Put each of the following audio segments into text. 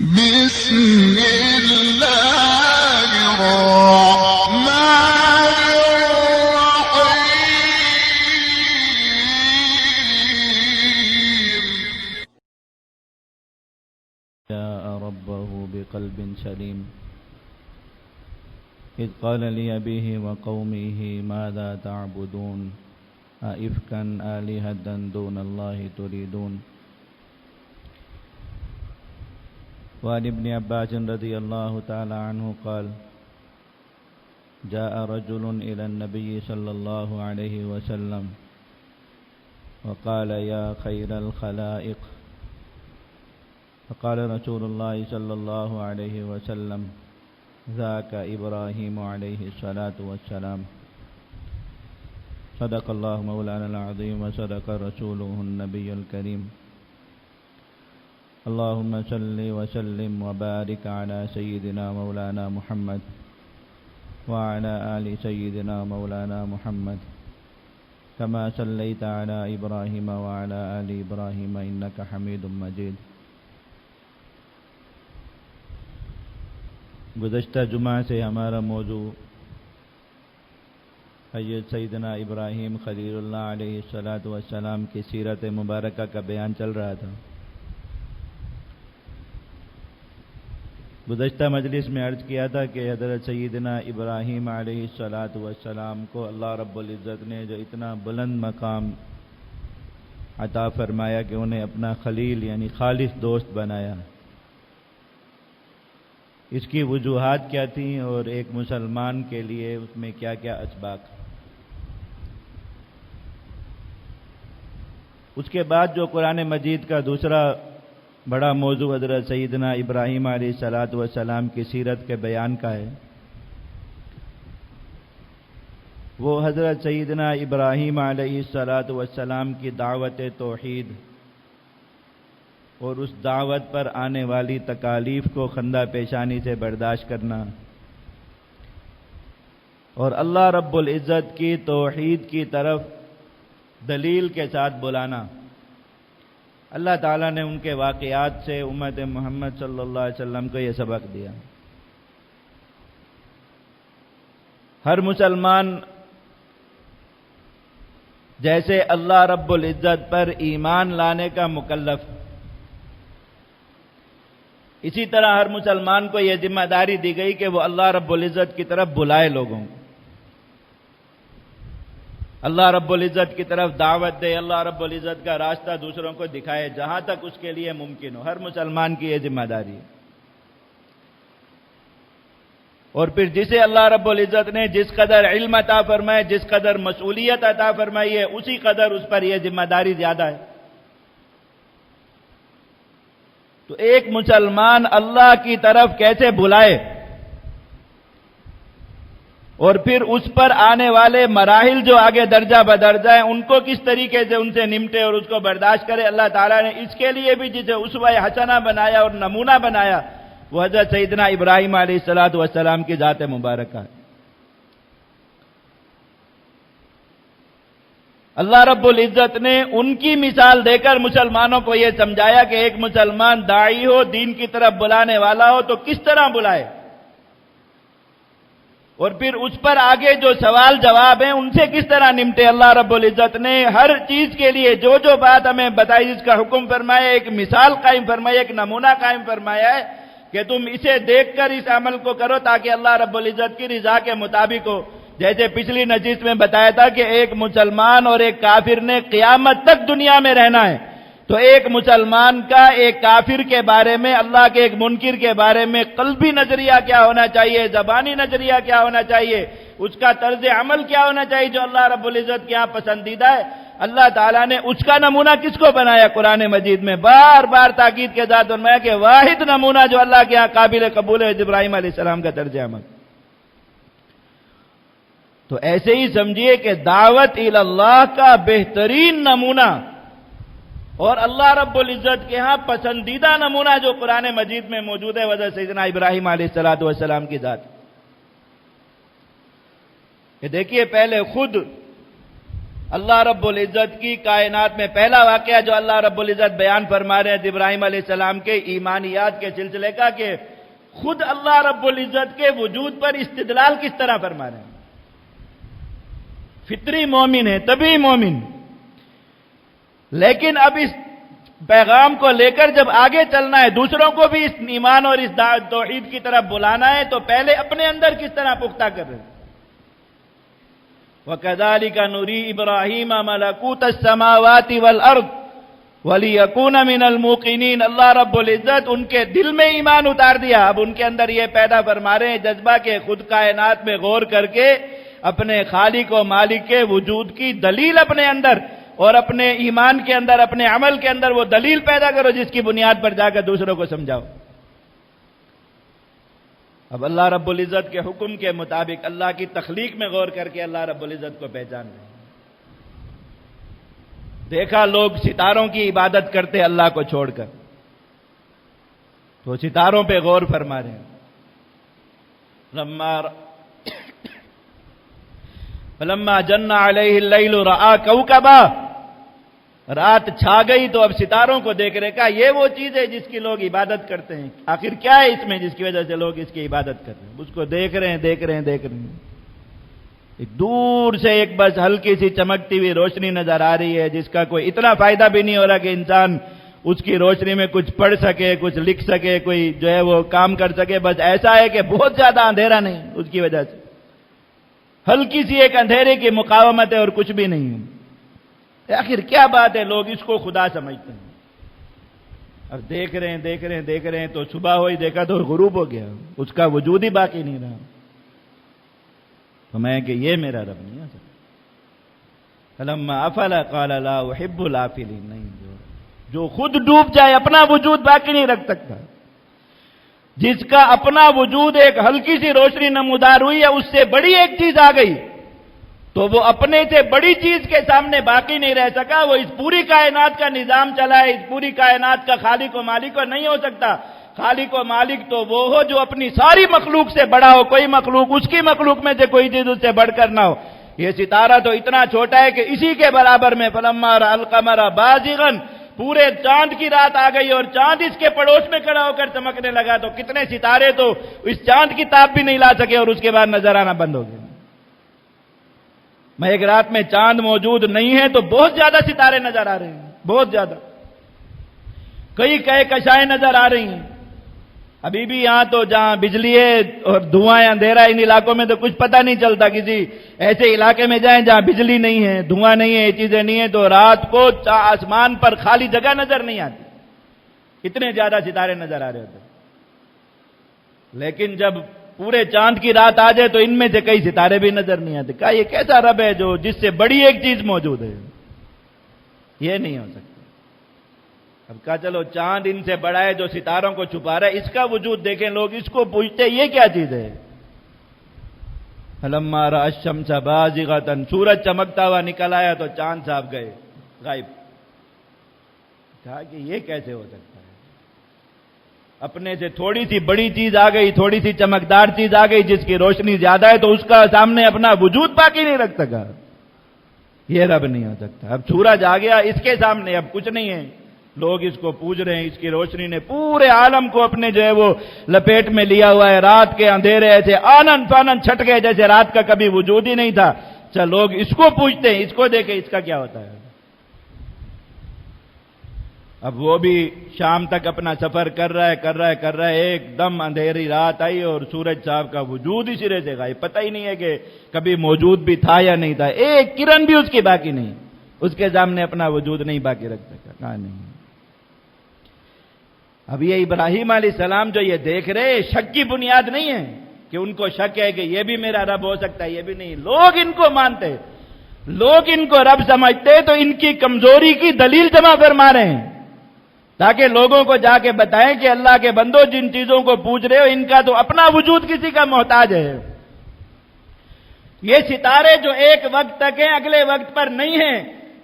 بسم الله الرحمن الرحيم. جاء ربه بقلب سليم إذ قال لأبيه وقومه ماذا تعبدون أئفكا آلهة دون الله تريدون. وعن ابن عباس رضي الله تعالى عنه قال جاء رجل إلى النبي صلى الله عليه وسلم وقال يا خير الخلائق. فقال رسول الله صلى الله عليه وسلم ذاك إبراهيم عليه الصلاة والسلام. صدق الله مولانا العظيم وصدق رسوله النبي الكريم. اللهم صل وسلم وبارك على سيدنا مولانا محمد وعلى آل سيدنا مولانا محمد كما صليت على إبراهيم وعلى آل إبراهيم إنك حميد مجيد. گزشتہ جمعہ سے ہمارا موضوع حضرت سیدنا ابراہیم خلیل اللہ علیہ السلام کی سیرت مبارکہ کا بیان چل رہا تھا. گزشتہ مجلس میں عرض کیا تھا کہ حضرت سیدنا ابراہیم علیہ السلام کو اللہ رب العزت نے جو اتنا بلند مقام عطا فرمایا کہ انہیں اپنا خلیل یعنی خالص دوست بنایا. اس کی وجوہات کیا تھیں اور ایک مسلمان کے لیے اس میں کیا کیا اسباق. اس کے بعد جو قرآن مجید کا دوسرا بڑا موضوع حضرت سیدنا ابراہیم علیہ السلام کی سیرت کے بیان کا ہے، وہ حضرت سیدنا ابراہیم علیہ السلام کی دعوت توحید اور اس دعوت پر آنے والی تکالیف کو خندہ پیشانی سے برداشت کرنا اور اللہ رب العزت کی توحید کی طرف دلیل کے ساتھ بلانا. اللہ تعالیٰ نے ان کے واقعات سے امت محمد صلی اللہ علیہ وسلم کو یہ سبق دیا. ہر مسلمان جیسے اللہ رب العزت پر ایمان لانے کا مکلف، اسی طرح ہر مسلمان کو یہ ذمہ داری دی گئی کہ وہ اللہ رب العزت کی طرف بلائے لوگوں، اللہ رب العزت کی طرف دعوت دے، اللہ رب العزت کا راستہ دوسروں کو دکھائے جہاں تک اس کے لیے ممکن ہو. ہر مسلمان کی یہ ذمہ داری ہے. اور پھر جسے اللہ رب العزت نے جس قدر علم عطا فرمائے، جس قدر مسئولیت عطا فرمائی ہے، اسی قدر اس پر یہ ذمہ داری زیادہ ہے. تو ایک مسلمان اللہ کی طرف کیسے بلائے اور پھر اس پر آنے والے مراحل جو آگے درجہ بدرجہ ہیں ان کو کس طریقے سے ان سے نمٹے اور اس کو برداشت کرے، اللہ تعالیٰ نے اس کے لیے بھی جسے اسوہ حسنہ بنایا اور نمونہ بنایا وہ حضرت سیدنا ابراہیم علیہ السلام کی ذات مبارکہ ہے. اللہ رب العزت نے ان کی مثال دے کر مسلمانوں کو یہ سمجھایا کہ ایک مسلمان داعی ہو، دین کی طرف بلانے والا ہو تو کس طرح بلائے، اور پھر اس پر آگے جو سوال جواب ہیں ان سے کس طرح نمٹے. اللہ رب العزت نے ہر چیز کے لیے جو جو بات ہمیں بتائی، اس کا حکم فرمایا، ایک مثال قائم فرمایا، ایک نمونہ قائم فرمایا ہے کہ تم اسے دیکھ کر اس عمل کو کرو تاکہ اللہ رب العزت کی رضا کے مطابق ہو. جیسے پچھلی نشست میں بتایا تھا کہ ایک مسلمان اور ایک کافر نے قیامت تک دنیا میں رہنا ہے، تو ایک مسلمان کا ایک کافر کے بارے میں، اللہ کے ایک منکر کے بارے میں قلبی نظریہ کیا ہونا چاہیے، زبانی نظریہ کیا ہونا چاہیے، اس کا طرز عمل کیا ہونا چاہیے جو اللہ رب العزت کے ہاں پسندیدہ ہے. اللہ تعالیٰ نے اس کا نمونہ کس کو بنایا؟ قرآن مجید میں بار بار تاکید کے ساتھ فرمایا کہ واحد نمونہ جو اللہ کے ہاں قابل قبول ہے ابراہیم علیہ السلام کا طرز عمل. تو ایسے ہی سمجھیے کہ دعوت اللہ کا بہترین نمونہ اور اللہ رب العزت کے ہاں پسندیدہ نمونہ جو قرآن مجید میں موجود ہے حضرت سیدنا ابراہیم علیہ السلام کی ذات. کہ دیکھیے پہلے خود اللہ رب العزت کی کائنات میں پہلا واقعہ جو اللہ رب العزت بیان فرما رہے ہیں ابراہیم علیہ السلام کے ایمانیات کے سلسلے کا، کہ خود اللہ رب العزت کے وجود پر استدلال کس طرح فرما رہے ہیں۔ فطری مومن ہے، طبعی مومن، لیکن اب اس پیغام کو لے کر جب آگے چلنا ہے، دوسروں کو بھی اس ایمان اور اس توحید کی طرف بلانا ہے، تو پہلے اپنے اندر کس طرح پختہ کر رہے ہیں۔ وَكَذَلِكَ نُرِي إِبْرَاهِيمَ مَلَكُوتَ السَّمَاوَاتِ وَالْأَرْضِ وَلِيَكُونَ مِنَ الْمُوقِنِينَ۔ اللہ رب العزت ان کے دل میں ایمان اتار دیا، اب ان کے اندر یہ پیدا فرما رہے ہیں جذبہ کہ خود کائنات میں غور کر کے اپنے خالق و مالک کے وجود کی دلیل اپنے اندر اور اپنے ایمان کے اندر، اپنے عمل کے اندر وہ دلیل پیدا کرو جس کی بنیاد پر جا کر دوسروں کو سمجھاؤ۔ اب اللہ رب العزت کے حکم کے مطابق اللہ کی تخلیق میں غور کر کے اللہ رب العزت کو پہچان رہے ہیں۔ دیکھا لوگ ستاروں کی عبادت کرتے اللہ کو چھوڑ کر، تو ستاروں پہ غور فرما رہے ہیں۔ فلما جن علیہ اللیل رآ کوکبا، رات چھا گئی تو اب ستاروں کو دیکھ رہے، کہا یہ وہ چیز ہے جس کی لوگ عبادت کرتے ہیں، آخر کیا ہے اس میں جس کی وجہ سے لوگ اس کی عبادت کر رہے ہیں۔ اس کو دیکھ رہے ہیں۔ ایک دور سے ایک بس ہلکی سی چمکتی ہوئی روشنی نظر آ رہی ہے، جس کا کوئی اتنا فائدہ بھی نہیں ہو رہا کہ انسان اس کی روشنی میں کچھ پڑھ سکے، کچھ لکھ سکے، کوئی جو ہے وہ کام کر سکے۔ بس ایسا ہے کہ بہت زیادہ اندھیرا نہیں، اس کی وجہ سے ہلکی سی ایک اندھیرے کی مقاومت ہے اور کچھ بھی نہیں ہے۔ آخر کیا بات ہے، لوگ اس کو خدا سمجھتے ہیں۔ اب دیکھ رہے ہیں تو صبح ہوئی، دیکھا تو غروب ہو گیا، اس کا وجود ہی باقی نہیں رہا۔ تو میں کہ یہ میرا رب نہیں ہو سکتا۔ فلما افل قال لا احب الافلین، نہیں، جو خود ڈوب جائے اپنا وجود باقی نہیں رکھ سکتا۔ جس کا اپنا وجود ایک ہلکی سی روشنی نمودار ہوئی ہے، اس سے بڑی ایک چیز آ گئی تو وہ اپنے سے بڑی چیز کے سامنے باقی نہیں رہ سکا۔ وہ اس پوری کائنات کا نظام چلائے، اس پوری کائنات کا خالق و مالک کو نہیں ہو سکتا۔ خالق و مالک تو وہ ہو جو اپنی ساری مخلوق سے بڑا ہو، کوئی مخلوق اس کی مخلوق میں سے کوئی چیز اس سے بڑھ کر نہ ہو۔ یہ ستارہ تو اتنا چھوٹا ہے کہ اسی کے برابر میں فلما رأى القمر بازغا، پورے چاند کی رات آ گئی اور چاند اس کے پڑوس میں کھڑا ہو کر چمکنے لگا، تو کتنے ستارے تو اس چاند کی تاب بھی نہیں لا سکے اور اس کے بعد نظر آنا بند ہو گئے۔ میں ایک رات میں چاند موجود نہیں ہے تو بہت زیادہ ستارے نظر آ رہے ہیں، بہت زیادہ، کئی کہکشائیں نظر آ رہی ہیں۔ ابھی بھی یہاں تو جہاں بجلی ہے اور دھواں اندھیرا، ان علاقوں میں تو کچھ پتہ نہیں چلتا۔ کسی ایسے علاقے میں جائیں جہاں بجلی نہیں ہے، دھواں نہیں ہے، یہ چیزیں نہیں ہیں، تو رات کو آسمان پر خالی جگہ نظر نہیں آتی، اتنے زیادہ ستارے نظر آ رہے ہوتے۔ لیکن جب پورے چاند کی رات آ جائے تو ان میں سے کئی ستارے بھی نظر نہیں آتے۔ کہا یہ کیسا رب ہے جو جس سے بڑی ایک چیز موجود ہے، یہ نہیں ہو سکتا۔ اب کہا چلو چاند ان سے بڑا ہے جو ستاروں کو چھپا رہا ہے، اس کا وجود دیکھیں۔ لوگ اس کو پوچھتے یہ کیا چیز ہے؟ فلما رأى الشمس بازغة، سورج چمکتا ہوا نکل آیا تو چاند صاحب گئے غائب۔ کہا کہ یہ کیسے ہو سکتا ہے؟ اپنے سے تھوڑی سی بڑی چیز آ گئی، تھوڑی سی چمکدار چیز آ گئی جس کی روشنی زیادہ ہے، تو اس کا سامنے اپنا وجود باقی نہیں رکھ سکا۔ یہ رب نہیں ہو سکتا۔ اب سورج آ گیا، اس کے سامنے اب کچھ نہیں ہے، لوگ اس کو پوج رہے ہیں۔ اس کی روشنی نے پورے عالم کو اپنے جو ہے وہ لپیٹ میں لیا ہوا ہے۔ رات کے اندھیرے ایسے آنن فانن چھٹ گئے جیسے رات کا کبھی وجود ہی نہیں تھا۔ چل لوگ اس کو پوچھتے ہیں، اس کو دیکھیں اس کا کیا ہوتا ہے۔ اب وہ بھی شام تک اپنا سفر کر رہا ہے، ایک دم اندھیری رات آئی اور سورج صاحب کا وجود ہی سرے سے غائب۔ پتہ ہی نہیں ہے کہ کبھی موجود بھی تھا یا نہیں تھا، ایک کرن بھی اس کی باقی نہیں، اس کے سامنے اپنا وجود نہیں باقی رکھ سکا۔ کہاں نہیں۔ اب یہ ابراہیم علیہ السلام جو یہ دیکھ رہے، شک کی بنیاد نہیں ہے کہ ان کو شک ہے کہ یہ بھی میرا رب ہو سکتا ہے، یہ بھی نہیں۔ لوگ ان کو مانتے، لوگ ان کو رب سمجھتے، تو ان کی کمزوری کی دلیل جمع فرما رہے ہیں تاکہ لوگوں کو جا کے بتائیں کہ اللہ کے بندو جن چیزوں کو پوچھ رہے ہو ان کا تو اپنا وجود کسی کا محتاج ہے۔ یہ ستارے جو ایک وقت تک ہیں اگلے وقت پر نہیں ہیں،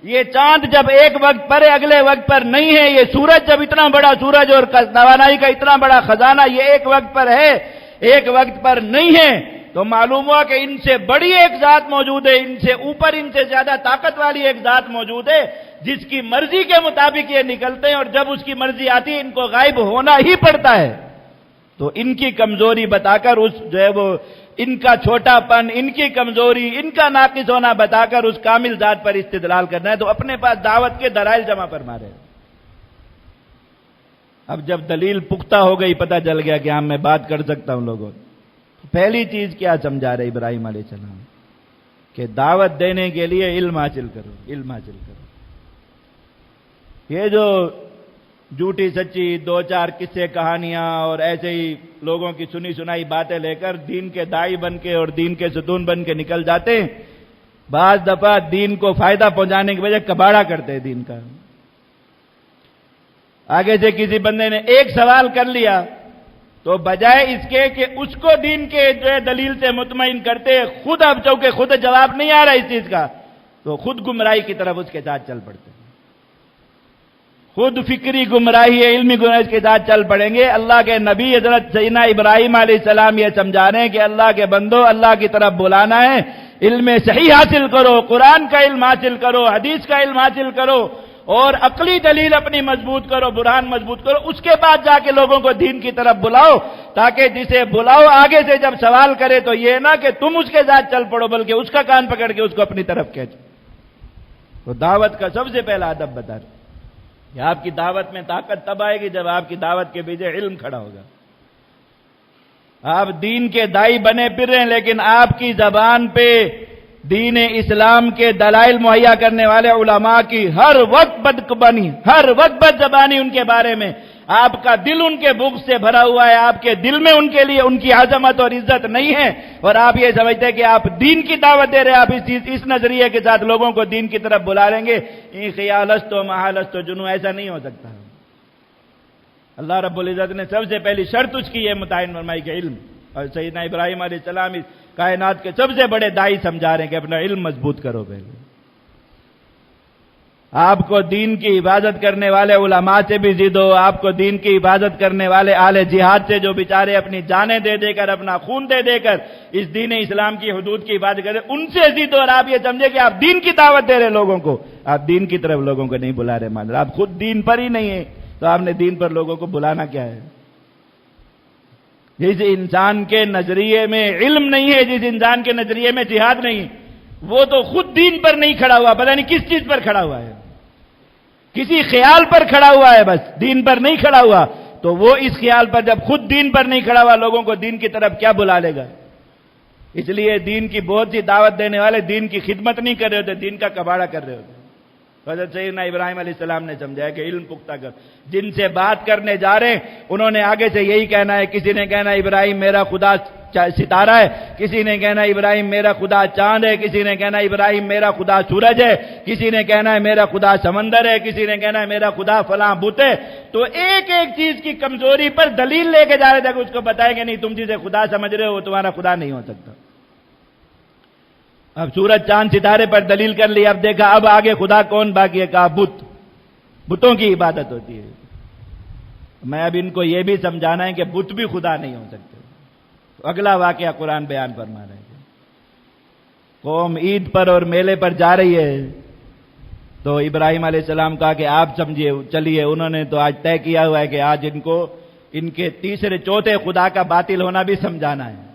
یہ چاند جب ایک وقت پر ہے اگلے وقت پر نہیں ہے، یہ سورج جب اتنا بڑا سورج اور توانائی کا اتنا بڑا خزانہ یہ ایک وقت پر ہے ایک وقت پر نہیں ہے، تو معلوم ہوا کہ ان سے بڑی ایک ذات موجود ہے، ان سے اوپر، ان سے زیادہ طاقت والی ایک ذات موجود ہے جس کی مرضی کے مطابق یہ نکلتے ہیں، اور جب اس کی مرضی آتی ہے ان کو غائب ہونا ہی پڑتا ہے۔ تو ان کی کمزوری بتا کر اس جو ہے وہ ان کا چھوٹا پن، ان کی کمزوری، ان کا ناقص ہونا بتا کر اس کامل ذات پر استدلال کرنا ہے، تو اپنے پاس دعوت کے دلائل جمع فرما رہے ہیں۔ اب جب دلیل پختہ ہو گئی، پتہ چل گیا کہ ہاں میں بات کر سکتا ہوں لوگوں، پہلی چیز کیا سمجھا رہے ابراہیم علیہ السلام کہ دعوت دینے کے لیے علم حاصل کرو، علم حاصل کرو۔ یہ جو جھوٹی سچی دو چار قصے کہانیاں اور ایسے ہی لوگوں کی سنی سنائی باتیں لے کر دین کے دائی بن کے اور دین کے ستون بن کے نکل جاتے ہیں، بعض دفعہ دین کو فائدہ پہنچانے کی وجہ کباڑا کرتے ہیں دین کا۔ آگے سے کسی بندے نے ایک سوال کر لیا تو بجائے اس کے کہ اس کو دین کے جو ہے دلیل سے مطمئن کرتے، خود اب چونکہ خود جواب نہیں آ رہا اس چیز کا، تو خود گمراہی کی طرف اس کے ساتھ چل پڑتے، خود فکری گمراہی ہے، علمی گمراہی کے ساتھ چل پڑیں گے۔ اللہ کے نبی حضرت سیدنا ابراہیم علیہ السلام یہ سمجھا رہے ہیں کہ اللہ کے بندو، اللہ کی طرف بلانا ہے، علم صحیح حاصل کرو، قرآن کا علم حاصل کرو، حدیث کا علم حاصل کرو، اور عقلی دلیل اپنی مضبوط کرو، برہان مضبوط کرو، اس کے بعد جا کے لوگوں کو دین کی طرف بلاؤ، تاکہ جسے بلاؤ آگے سے جب سوال کرے تو یہ نہ کہ تم اس کے ساتھ چل پڑو، بلکہ اس کا کان پکڑ کے اس کو اپنی طرف کھینچو۔ تو دعوت کا سب سے پہلا ادب بتا رہے کہ آپ کی دعوت میں طاقت تب آئے گی جب آپ کی دعوت کے پیچھے علم کھڑا ہوگا۔ آپ دین کے دائی بنے پھر رہے ہیں، لیکن آپ کی زبان پہ دین اسلام کے دلائل مہیا کرنے والے علماء کی ہر وقت بدزبانی، ہر وقت بدزبانی ان کے بارے میں، آپ کا دل ان کے بغض سے بھرا ہوا ہے، آپ کے دل میں ان کے لیے ان کی عظمت اور عزت نہیں ہے، اور آپ یہ سمجھتے ہیں کہ آپ دین کی دعوت دے رہے ہیں، آپ اس نظریے کے ساتھ لوگوں کو دین کی طرف بلا لیں گے، این خیالست و محالست و جنو، ایسا نہیں ہو سکتا۔ اللہ رب العزت نے سب سے پہلی شرط اس کی یہ متعین فرمائی کہ علم، اور سیدنا ابراہیم علیہ السلام اس کائنات کے سب سے بڑے دائی سمجھا رہے ہیں کہ اپنا علم مضبوط کرو پہلے۔ آپ کو دین کی عبادت کرنے والے علماء سے بھی ضد ہو، آپ کو دین کی عبادت کرنے والے اہل جہاد سے جو بیچارے اپنی جانیں دے دے کر، اپنا خون دے دے کر اس دین اسلام کی حدود کی عبادت کرتے، ان سے ضد ہو، اور آپ یہ سمجھے کہ آپ دین کی دعوت دے رہے لوگوں کو، آپ دین کی طرف لوگوں کو نہیں بلا رہے، مان رہے آپ خود دین پر ہی نہیں ہیں، تو آپ نے دین پر لوگوں کو بلانا کیا ہے؟ جس انسان کے نظریے میں علم نہیں ہے، جس انسان کے نظریے میں جہاد نہیں، وہ تو خود دین پر نہیں کھڑا ہوا، پتہ نہیں کس چیز پر کھڑا ہوا ہے، کسی خیال پر کھڑا ہوا ہے، بس دین پر نہیں کھڑا ہوا۔ تو وہ اس خیال پر جب خود دین پر نہیں کھڑا ہوا، لوگوں کو دین کی طرف کیا بلا لے گا؟ اس لیے دین کی بہت سی دعوت دینے والے دین کی خدمت نہیں کر رہے ہوتے، دین کا کباڑا کر رہے ہوتے۔ حضرت سیدنا ابراہیم علیہ السلام نے سمجھایا کہ علم پختہ کر، جن سے بات کرنے جا رہے ہیں انہوں نے آگے سے یہی کہنا ہے، کسی نے کہنا ابراہیم میرا خدا ستارہ ہے، کسی نے کہنا ابراہیم میرا خدا چاند ہے، کسی نے کہنا ابراہیم میرا خدا سورج ہے، کسی نے کہنا ہے میرا خدا سمندر ہے، کسی نے کہنا ہے میرا خدا فلاں بت ہے۔ تو ایک ایک چیز کی کمزوری پر دلیل لے کے جا رہے تھے کہ اس کو بتائیں کہ نہیں، تم جسے خدا سمجھ رہے ہو وہ تمہارا خدا نہیں ہو سکتا۔ اب سورج چاند ستارے پر دلیل کر لی، اب دیکھا اب آگے خدا کون باقی ہے، کہا بت، بتوں کی عبادت ہوتی ہے۔ میں اب ان کو یہ بھی سمجھانا ہے کہ بت بھی خدا نہیں ہو سکتے۔ اگلا واقعہ قرآن بیان فرما رہے ہیں، قوم عید پر اور میلے پر جا رہی ہے، تو ابراہیم علیہ السلام کہا کہ آپ سمجھیے، چلیے، انہوں نے تو آج طے کیا ہوا ہے کہ آج ان کو ان کے تیسرے چوتھے خدا کا باطل ہونا بھی سمجھانا ہے۔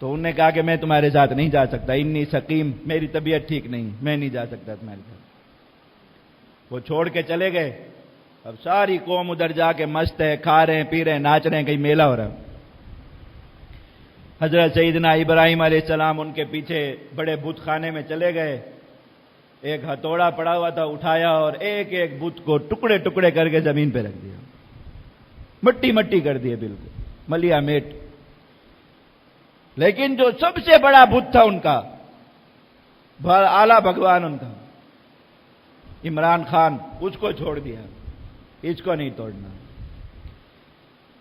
تو انہوں نے کہا کہ میں تمہارے ساتھ نہیں جا سکتا، انی سقیم، میری طبیعت ٹھیک نہیں، میں نہیں جا سکتا تمہارے ساتھ۔ وہ چھوڑ کے چلے گئے۔ اب ساری قوم ادھر جا کے مست ہے، کھا رہے ہیں، پی رہے ہیں، ناچ رہے ہیں، کہیں میلہ ہو رہا ہے۔ حضرت سیدنا ابراہیم علیہ السلام ان کے پیچھے بڑے بت خانے میں چلے گئے، ایک ہتھوڑا پڑا ہوا تھا، اٹھایا اور ایک ایک بت کو ٹکڑے ٹکڑے کر کے زمین پہ رکھ دیا، مٹی مٹی کر دیے، بالکل ملیا میٹ۔ لیکن جو سب سے بڑا بت تھا ان کا، اعلیٰ بھگوان ان کا عمران خان، اس کو چھوڑ دیا، اس کو نہیں توڑنا،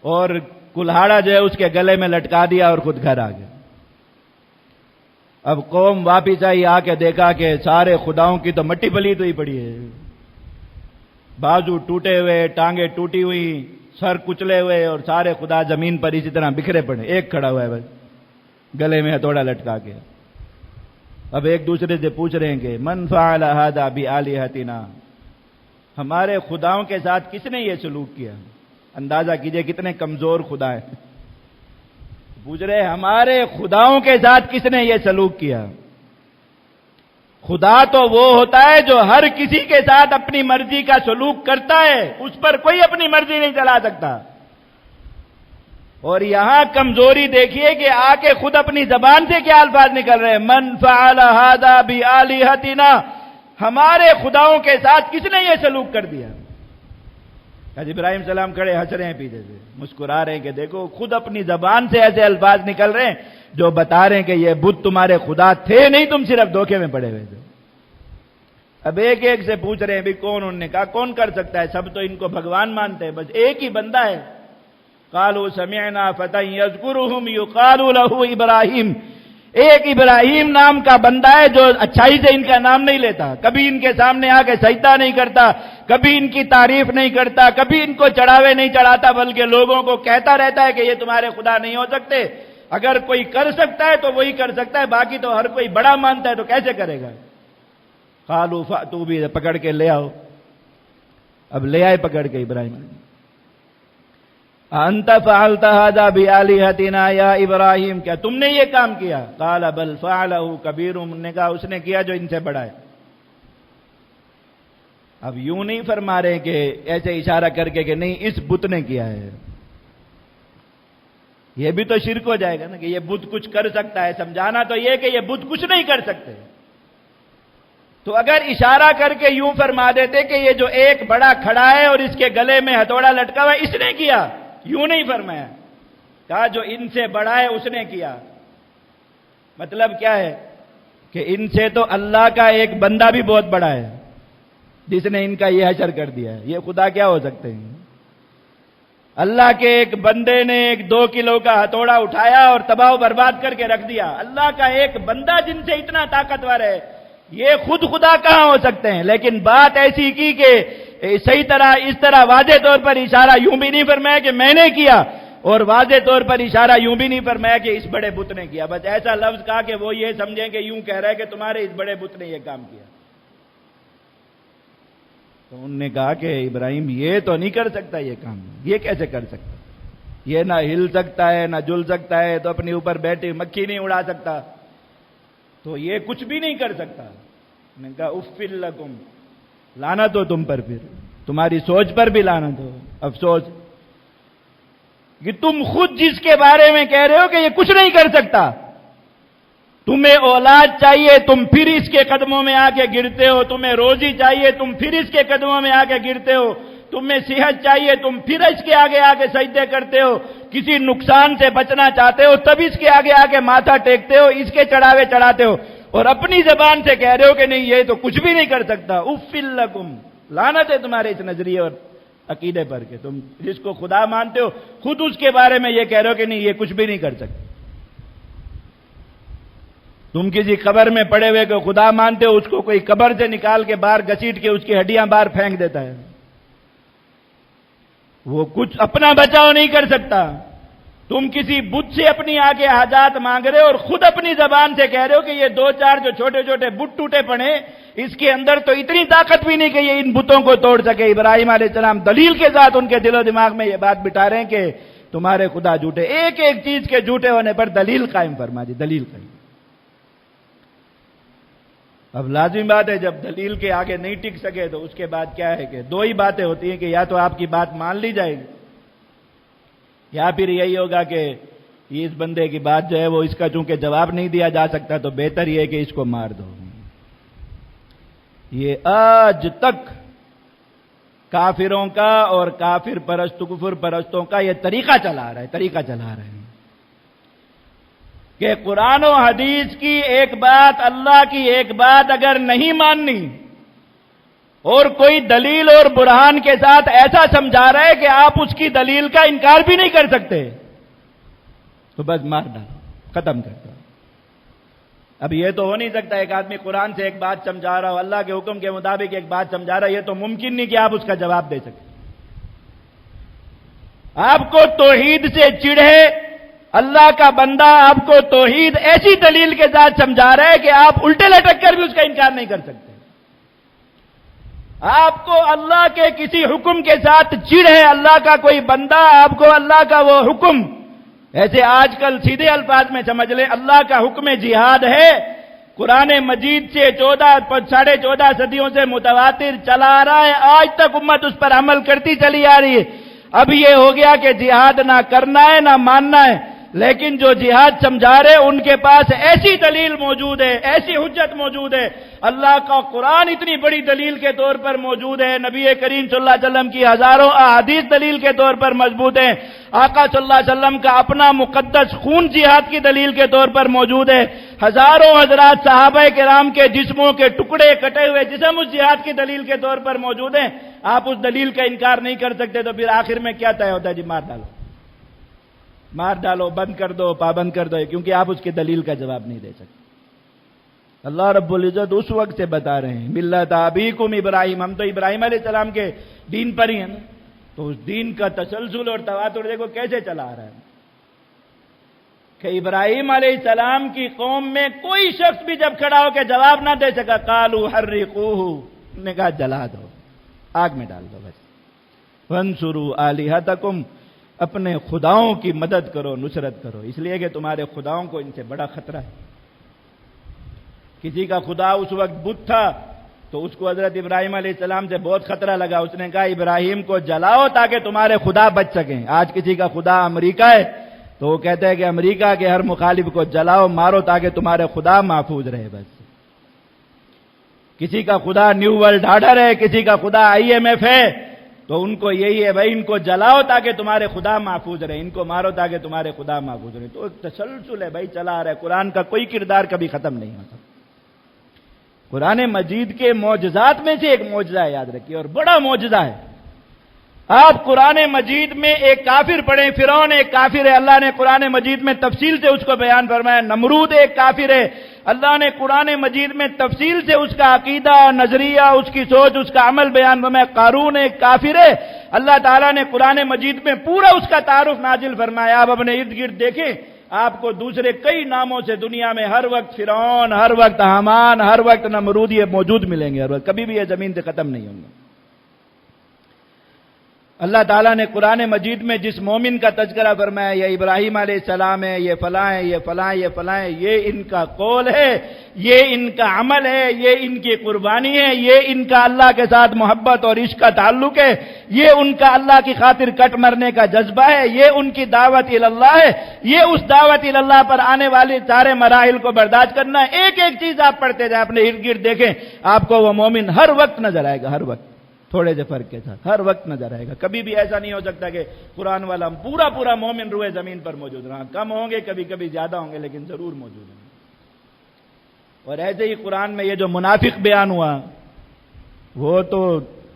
اور کلہاڑا جو ہے اس کے گلے میں لٹکا دیا اور خود گھر آ گیا۔ اب قوم واپس آئی، آ کے دیکھا کہ سارے خداؤں کی تو مٹی پلیت ہوئی پڑی ہے، بازو ٹوٹے ہوئے، ٹانگیں ٹوٹی ہوئی، سر کچلے ہوئے، اور سارے خدا زمین پر اسی طرح بکھرے پڑے، ایک کھڑا ہوا ہے بس۔ گلے میں ہتھوڑا لٹکا کے. اب ایک دوسرے سے پوچھ رہے ہیں کہ من فعل ھذا بآلہتنا، ہمارے خداؤں کے ساتھ کس نے یہ سلوک کیا؟ اندازہ کیجئے کتنے کمزور خدا ہیں. پوچھ رہے ہمارے خداؤں کے ساتھ کس نے یہ سلوک کیا؟ خدا تو وہ ہوتا ہے جو ہر کسی کے ساتھ اپنی مرضی کا سلوک کرتا ہے، اس پر کوئی اپنی مرضی نہیں چلا سکتا. اور یہاں کمزوری دیکھیے کہ آ کے خود اپنی زبان سے کیا الفاظ نکل رہے ہیں، من فعل ھذا بآلہتنا، ہمارے خداؤں کے ساتھ کس نے یہ سلوک کر دیا؟ حضرت ابراہیم السلام کھڑے ہنس رہے ہیں پیچھے سے، مسکرا رہے ہیں کہ دیکھو خود اپنی زبان سے ایسے الفاظ نکل رہے ہیں جو بتا رہے ہیں کہ یہ بت تمہارے خدا تھے نہیں، تم صرف دھوکے میں پڑے ہوئے تھے. اب ایک ایک سے پوچھ رہے ہیں بھی کون؟ انہوں نے کہا کون کر سکتا ہے، سب تو ان کو بھگوان مانتے ہیں، بس ایک ہی بندہ ہے. قالوا سمعنا فتى يذكرهم يقال له ابراہیم، ایک ابراہیم نام کا بندہ ہے جو اچھائی سے ان کا نام نہیں لیتا، کبھی ان کے سامنے آ کے سجدہ نہیں کرتا، کبھی ان کی تعریف نہیں کرتا، کبھی ان کو چڑھاوے نہیں چڑھاتا، بلکہ لوگوں کو کہتا رہتا ہے کہ یہ تمہارے خدا نہیں ہو سکتے، اگر کوئی کر سکتا ہے تو وہی کر سکتا ہے، باقی تو ہر کوئی بڑا مانتا ہے تو کیسے کرے گا؟ قالوا فأتوا بھی پکڑ کے لے آؤ. اب لے آئے پکڑ کے ابراہیم. انت فعلت ھذا بآلہتنا یا ابراہیم، کیا تم نے یہ کام کیا؟ قال بل فعلہ کبیرہم، نے کہا اس نے کیا جو ان سے بڑا ہے. اب یوں نہیں فرما رہے کہ ایسے اشارہ کر کے کہ نہیں اس بت نے کیا ہے، یہ بھی تو شرک ہو جائے گا نا کہ یہ بت کچھ کر سکتا ہے. سمجھانا تو یہ کہ یہ بت کچھ نہیں کر سکتے. تو اگر اشارہ کر کے یوں فرما دیتے کہ یہ جو ایک بڑا کھڑا ہے اور اس کے گلے میں ہتھوڑا لٹکا ہوا ہے اس نے کیا، یوں نہیں فرمایا، کہا جو ان سے بڑا ہے اس نے کیا. مطلب کیا ہے کہ ان سے تو اللہ کا ایک بندہ بھی بہت بڑا ہے جس نے ان کا یہ حشر کر دیا ہے. یہ خدا کیا ہو سکتے ہیں؟ اللہ کے ایک بندے نے 2 کلو کا ہتھوڑا اٹھایا اور تباہ و برباد کر کے رکھ دیا. اللہ کا ایک بندہ جن سے اتنا طاقتور ہے، یہ خود خدا کہاں ہو سکتے ہیں؟ لیکن بات ایسی کی کہ صحیح طرح اس طرح واضح طور پر اشارہ یوں بھی نہیں فرمایا کہ میں نے کیا، اور واضح طور پر اشارہ یوں بھی نہیں فرمایا کہ اس بڑے بت نے کیا. بس ایسا لفظ کہا کہ وہ یہ سمجھیں کہ یوں کہہ رہا ہے کہ تمہارے اس بڑے بت نے یہ کام کیا. تو انہوں نے کہا کہ ابراہیم یہ تو نہیں کر سکتا یہ کام، یہ کیسے کر سکتا؟ یہ نہ ہل سکتا ہے نہ جل سکتا ہے، تو اپنے اوپر بیٹھی مکھی نہیں اڑا سکتا، تو یہ کچھ بھی نہیں کر سکتا. میں نے کہا اف لکم، لعنت ہو تم پر، پھر تمہاری سوچ پر بھی لعنت ہو. افسوس کہ تم خود جس کے بارے میں کہہ رہے ہو کہ یہ کچھ نہیں کر سکتا، تمہیں اولاد چاہیے تم پھر اس کے قدموں میں آ کے گرتے ہو، تمہیں روزی چاہیے تم پھر اس کے قدموں میں آ کے گرتے ہو، تمہیں صحت چاہیے تم پھر اس کے آگے آ کے سجدے کرتے ہو، کسی نقصان سے بچنا چاہتے ہو تب اس کے آگے آ کے ماتھا ٹیکتے ہو، اس کے چڑھاوے چڑھاتے ہو، اور اپنی زبان سے کہہ رہے ہو کہ نہیں یہ تو کچھ بھی نہیں کر سکتا. اف لکم، لعنت ہے تمہارے اس نظریے اور عقیدے پر کہ تم جس کو خدا مانتے ہو خود اس کے بارے میں یہ کہہ رہے ہو کہ نہیں یہ کچھ بھی نہیں کر سکتا. تم کسی قبر میں پڑے ہوئے کو خدا مانتے ہو، اس کو کوئی قبر سے نکال کے باہر گھسیٹ کے اس کی ہڈیاں باہر پھینک دیتا ہے، وہ کچھ اپنا بچاؤ نہیں کر سکتا. تم کسی بت سے اپنی آگے حاجات مانگ رہے ہو اور خود اپنی زبان سے کہہ رہے ہو کہ یہ 2-4 جو چھوٹے چھوٹے بت ٹوٹے پڑے اس کے اندر تو اتنی طاقت بھی نہیں کہ یہ ان بتوں کو توڑ سکے. ابراہیم علیہ السلام دلیل کے ساتھ ان کے دل و دماغ میں یہ بات بٹھا رہے ہیں کہ تمہارے خدا جھوٹے، ایک ایک چیز کے جھوٹے ہونے پر دلیل قائم فرما دی، دلیل قائم. اب لازم بات ہے جب دلیل کے آگے نہیں ٹک سکے تو اس کے بعد کیا ہے کہ 2 ہی باتیں ہوتی ہیں کہ یا تو آپ کی بات مان لی جائے گی یا پھر یہی ہوگا کہ اس بندے کی بات جو ہے وہ اس کا چونکہ جواب نہیں دیا جا سکتا تو بہتر یہ ہے کہ اس کو مار دو. یہ آج تک کافروں کا اور کافر پرست کفر پرستوں کا یہ طریقہ چلا رہا ہے کہ قرآن و حدیث کی ایک بات، اللہ کی ایک بات اگر نہیں ماننی اور کوئی دلیل اور برہان کے ساتھ ایسا سمجھا رہا ہے کہ آپ اس کی دلیل کا انکار بھی نہیں کر سکتے تو بس مار ڈالو، ختم کر دو. اب یہ تو ہو نہیں سکتا ایک آدمی قرآن سے ایک بات سمجھا رہا ہو، اللہ کے حکم کے مطابق ایک بات سمجھا رہا ہے، یہ تو ممکن نہیں کہ آپ اس کا جواب دے سکیں. آپ کو توحید سے چڑ ہے اللہ کا بندہ آپ کو توحید ایسی دلیل کے ساتھ سمجھا رہا ہے کہ آپ الٹے لٹک کر بھی اس کا انکار نہیں کر سکتے. آپ کو اللہ کے کسی حکم کے ساتھ چڑ ہے، اللہ کا کوئی بندہ آپ کو اللہ کا وہ حکم، ایسے آج کل سیدھے الفاظ میں سمجھ لیں، اللہ کا حکم جہاد ہے، قرآن مجید سے 14.5 صدیوں سے متواتر چلا آ رہا ہے، آج تک امت اس پر عمل کرتی چلی آ رہی ہے. اب یہ ہو گیا کہ جہاد نہ کرنا ہے نہ ماننا ہے، لیکن جو جہاد سمجھا رہے ان کے پاس ایسی دلیل موجود ہے، ایسی حجت موجود ہے، اللہ کا قرآن اتنی بڑی دلیل کے طور پر موجود ہے، نبی کریم صلی اللہ علیہ وسلم کی ہزاروں احادیث دلیل کے طور پر مضبوط ہیں، آقا صلی اللہ علیہ وسلم کا اپنا مقدس خون جہاد کی دلیل کے طور پر موجود ہے، ہزاروں حضرات صحابہ کرام کے جسموں کے ٹکڑے کٹے ہوئے جسم اس جہاد کی دلیل کے طور پر موجود ہیں. آپ اس دلیل کا انکار نہیں کر سکتے تو پھر آخر میں کیا طے ہوتا ہے؟ جی مار ڈالو، بند کر دو، پابند کر دو، کیونکہ آپ اس کی دلیل کا جواب نہیں دے سکتے. اللہ رب العزت اس وقت سے بتا رہے ہیں ملت ابیکم ابراہیم، ہم تو ابراہیم علیہ السلام کے دین پر ہی ہیں نا، تو اس دین کا تسلسل اور تواتر دیکھو کیسے چلا آ رہا ہے کہ ابراہیم علیہ السلام کی قوم میں کوئی شخص بھی جب کھڑا ہو کے جواب نہ دے سکا، قالوا حرقوہ، نے کہا جلا دو، آگ میں ڈال دو بس. وانصروا آلہتکم، اپنے خداؤں کی مدد کرو، نصرت کرو، اس لیے کہ تمہارے خداؤں کو ان سے بڑا خطرہ ہے. کسی کا خدا اس وقت بت تھا تو اس کو حضرت ابراہیم علیہ السلام سے بہت خطرہ لگا، اس نے کہا ابراہیم کو جلاؤ تاکہ تمہارے خدا بچ سکیں. آج کسی کا خدا امریکہ ہے تو وہ کہتے ہیں کہ امریکہ کے ہر مخالف کو جلاؤ مارو تاکہ تمہارے خدا محفوظ رہے بس. کسی کا خدا نیو ورلڈ آرڈر ہے، کسی کا خدا IMF ہے، تو ان کو یہی ہے بھائی ان کو جلاؤ تاکہ تمہارے خدا محفوظ رہے، ان کو مارو تاکہ تمہارے خدا محفوظ رہے. تو ایک تسلسل ہے بھائی، چلا آ رہا ہے. قرآن کا کوئی کردار کبھی ختم نہیں ہوتا. قرآن مجید کے معجزات میں سے ایک معجزہ ہے، یاد رکھیے، اور بڑا معجزہ ہے. آپ قرآن مجید میں ایک کافر پڑھیں، فرعون ایک کافر ہے، اللہ نے قرآن مجید میں تفصیل سے اس کو بیان فرمایا. نمرود ایک کافر ہے، اللہ نے قرآن مجید میں تفصیل سے اس کا عقیدہ، نظریہ، اس کی سوچ، اس کا عمل بیان فرمایا. قارون ایک کافر ہے، اللہ تعالیٰ نے قرآن مجید میں پورا اس کا تعارف نازل فرمایا. آپ اپنے ارد گرد دیکھیں، آپ کو دوسرے کئی ناموں سے دنیا میں ہر وقت فرعون، ہر وقت حامان، ہر وقت نمرود یہ موجود ملیں گے، ہر وقت، کبھی بھی یہ زمین سے ختم نہیں ہوں گے. اللہ تعالیٰ نے قرآن مجید میں جس مومن کا تذکرہ فرمایا، یہ ابراہیم علیہ السلام ہے، یہ فلاں ہے، یہ فلاں، یہ فلاں ہے، یہ ان کا قول ہے، یہ ان کا عمل ہے، یہ ان کی قربانی ہے، یہ ان کا اللہ کے ساتھ محبت اور عشق کا تعلق ہے، یہ ان کا اللہ کی خاطر کٹ مرنے کا جذبہ ہے، یہ ان کی دعوت اللہ ہے، یہ اس دعوت اللہ پر آنے والے سارے مراحل کو برداشت کرنا ہے. ایک ایک چیز آپ پڑھتے جائیں، اپنے ارد گرد دیکھیں، آپ کو وہ مومن ہر وقت نظر آئے گا، ہر وقت، تھوڑے سے فرق کے ساتھ ہر وقت نظر آئے گا. کبھی بھی ایسا نہیں ہو سکتا کہ قرآن والا پورا مومن روئے زمین پر موجود رہا. کم ہوں گے، کبھی کبھی زیادہ ہوں گے، لیکن ضرور موجود ہوں گے. اور ایسے ہی قرآن میں یہ جو منافق بیان ہوا وہ تو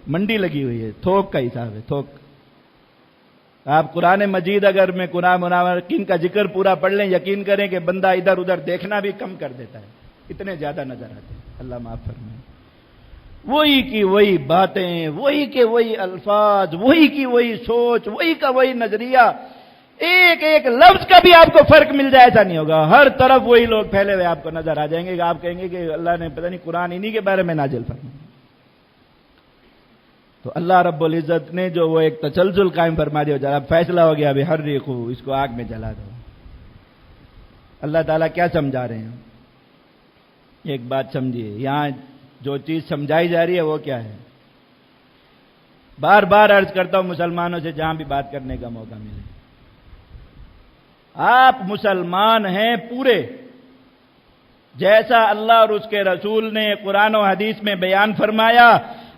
منڈی لگی ہوئی ہے، تھوک کا حساب ہے، تھوک. آپ قرآن مجید اگر میں قرآن منافقین کا ذکر پورا پڑھ لیں، یقین کریں کہ بندہ ادھر ادھر دیکھنا بھی کم کر دیتا ہے، اتنے زیادہ نظر آتے ہیں. اللہ معاف فرمائے. وہی کی وہی باتیں، وہی کے وہی الفاظ، وہی کی وہی سوچ، وہی کا وہی نظریہ، ایک ایک لفظ کا بھی آپ کو فرق مل جائے ایسا نہیں ہوگا. ہر طرف وہی لوگ پھیلے ہوئے آپ کو نظر آ جائیں گے. آپ کہیں گے کہ اللہ نے پتہ نہیں قرآن انہی کے بارے میں نازل فرمایا. تو اللہ رب العزت نے جو وہ ایک تسلسل قائم فرما دیا، اب فیصلہ ہو گیا، ابھی حرقو، اس کو آگ میں جلا دو. اللہ تعالیٰ کیا سمجھا رہے ہیں؟ ایک بات سمجھیے، یہاں جو چیز سمجھائی جا رہی ہے وہ کیا ہے؟ بار بار عرض کرتا ہوں مسلمانوں سے، جہاں بھی بات کرنے کا موقع ملے، آپ مسلمان ہیں پورے، جیسا اللہ اور اس کے رسول نے قرآن و حدیث میں بیان فرمایا.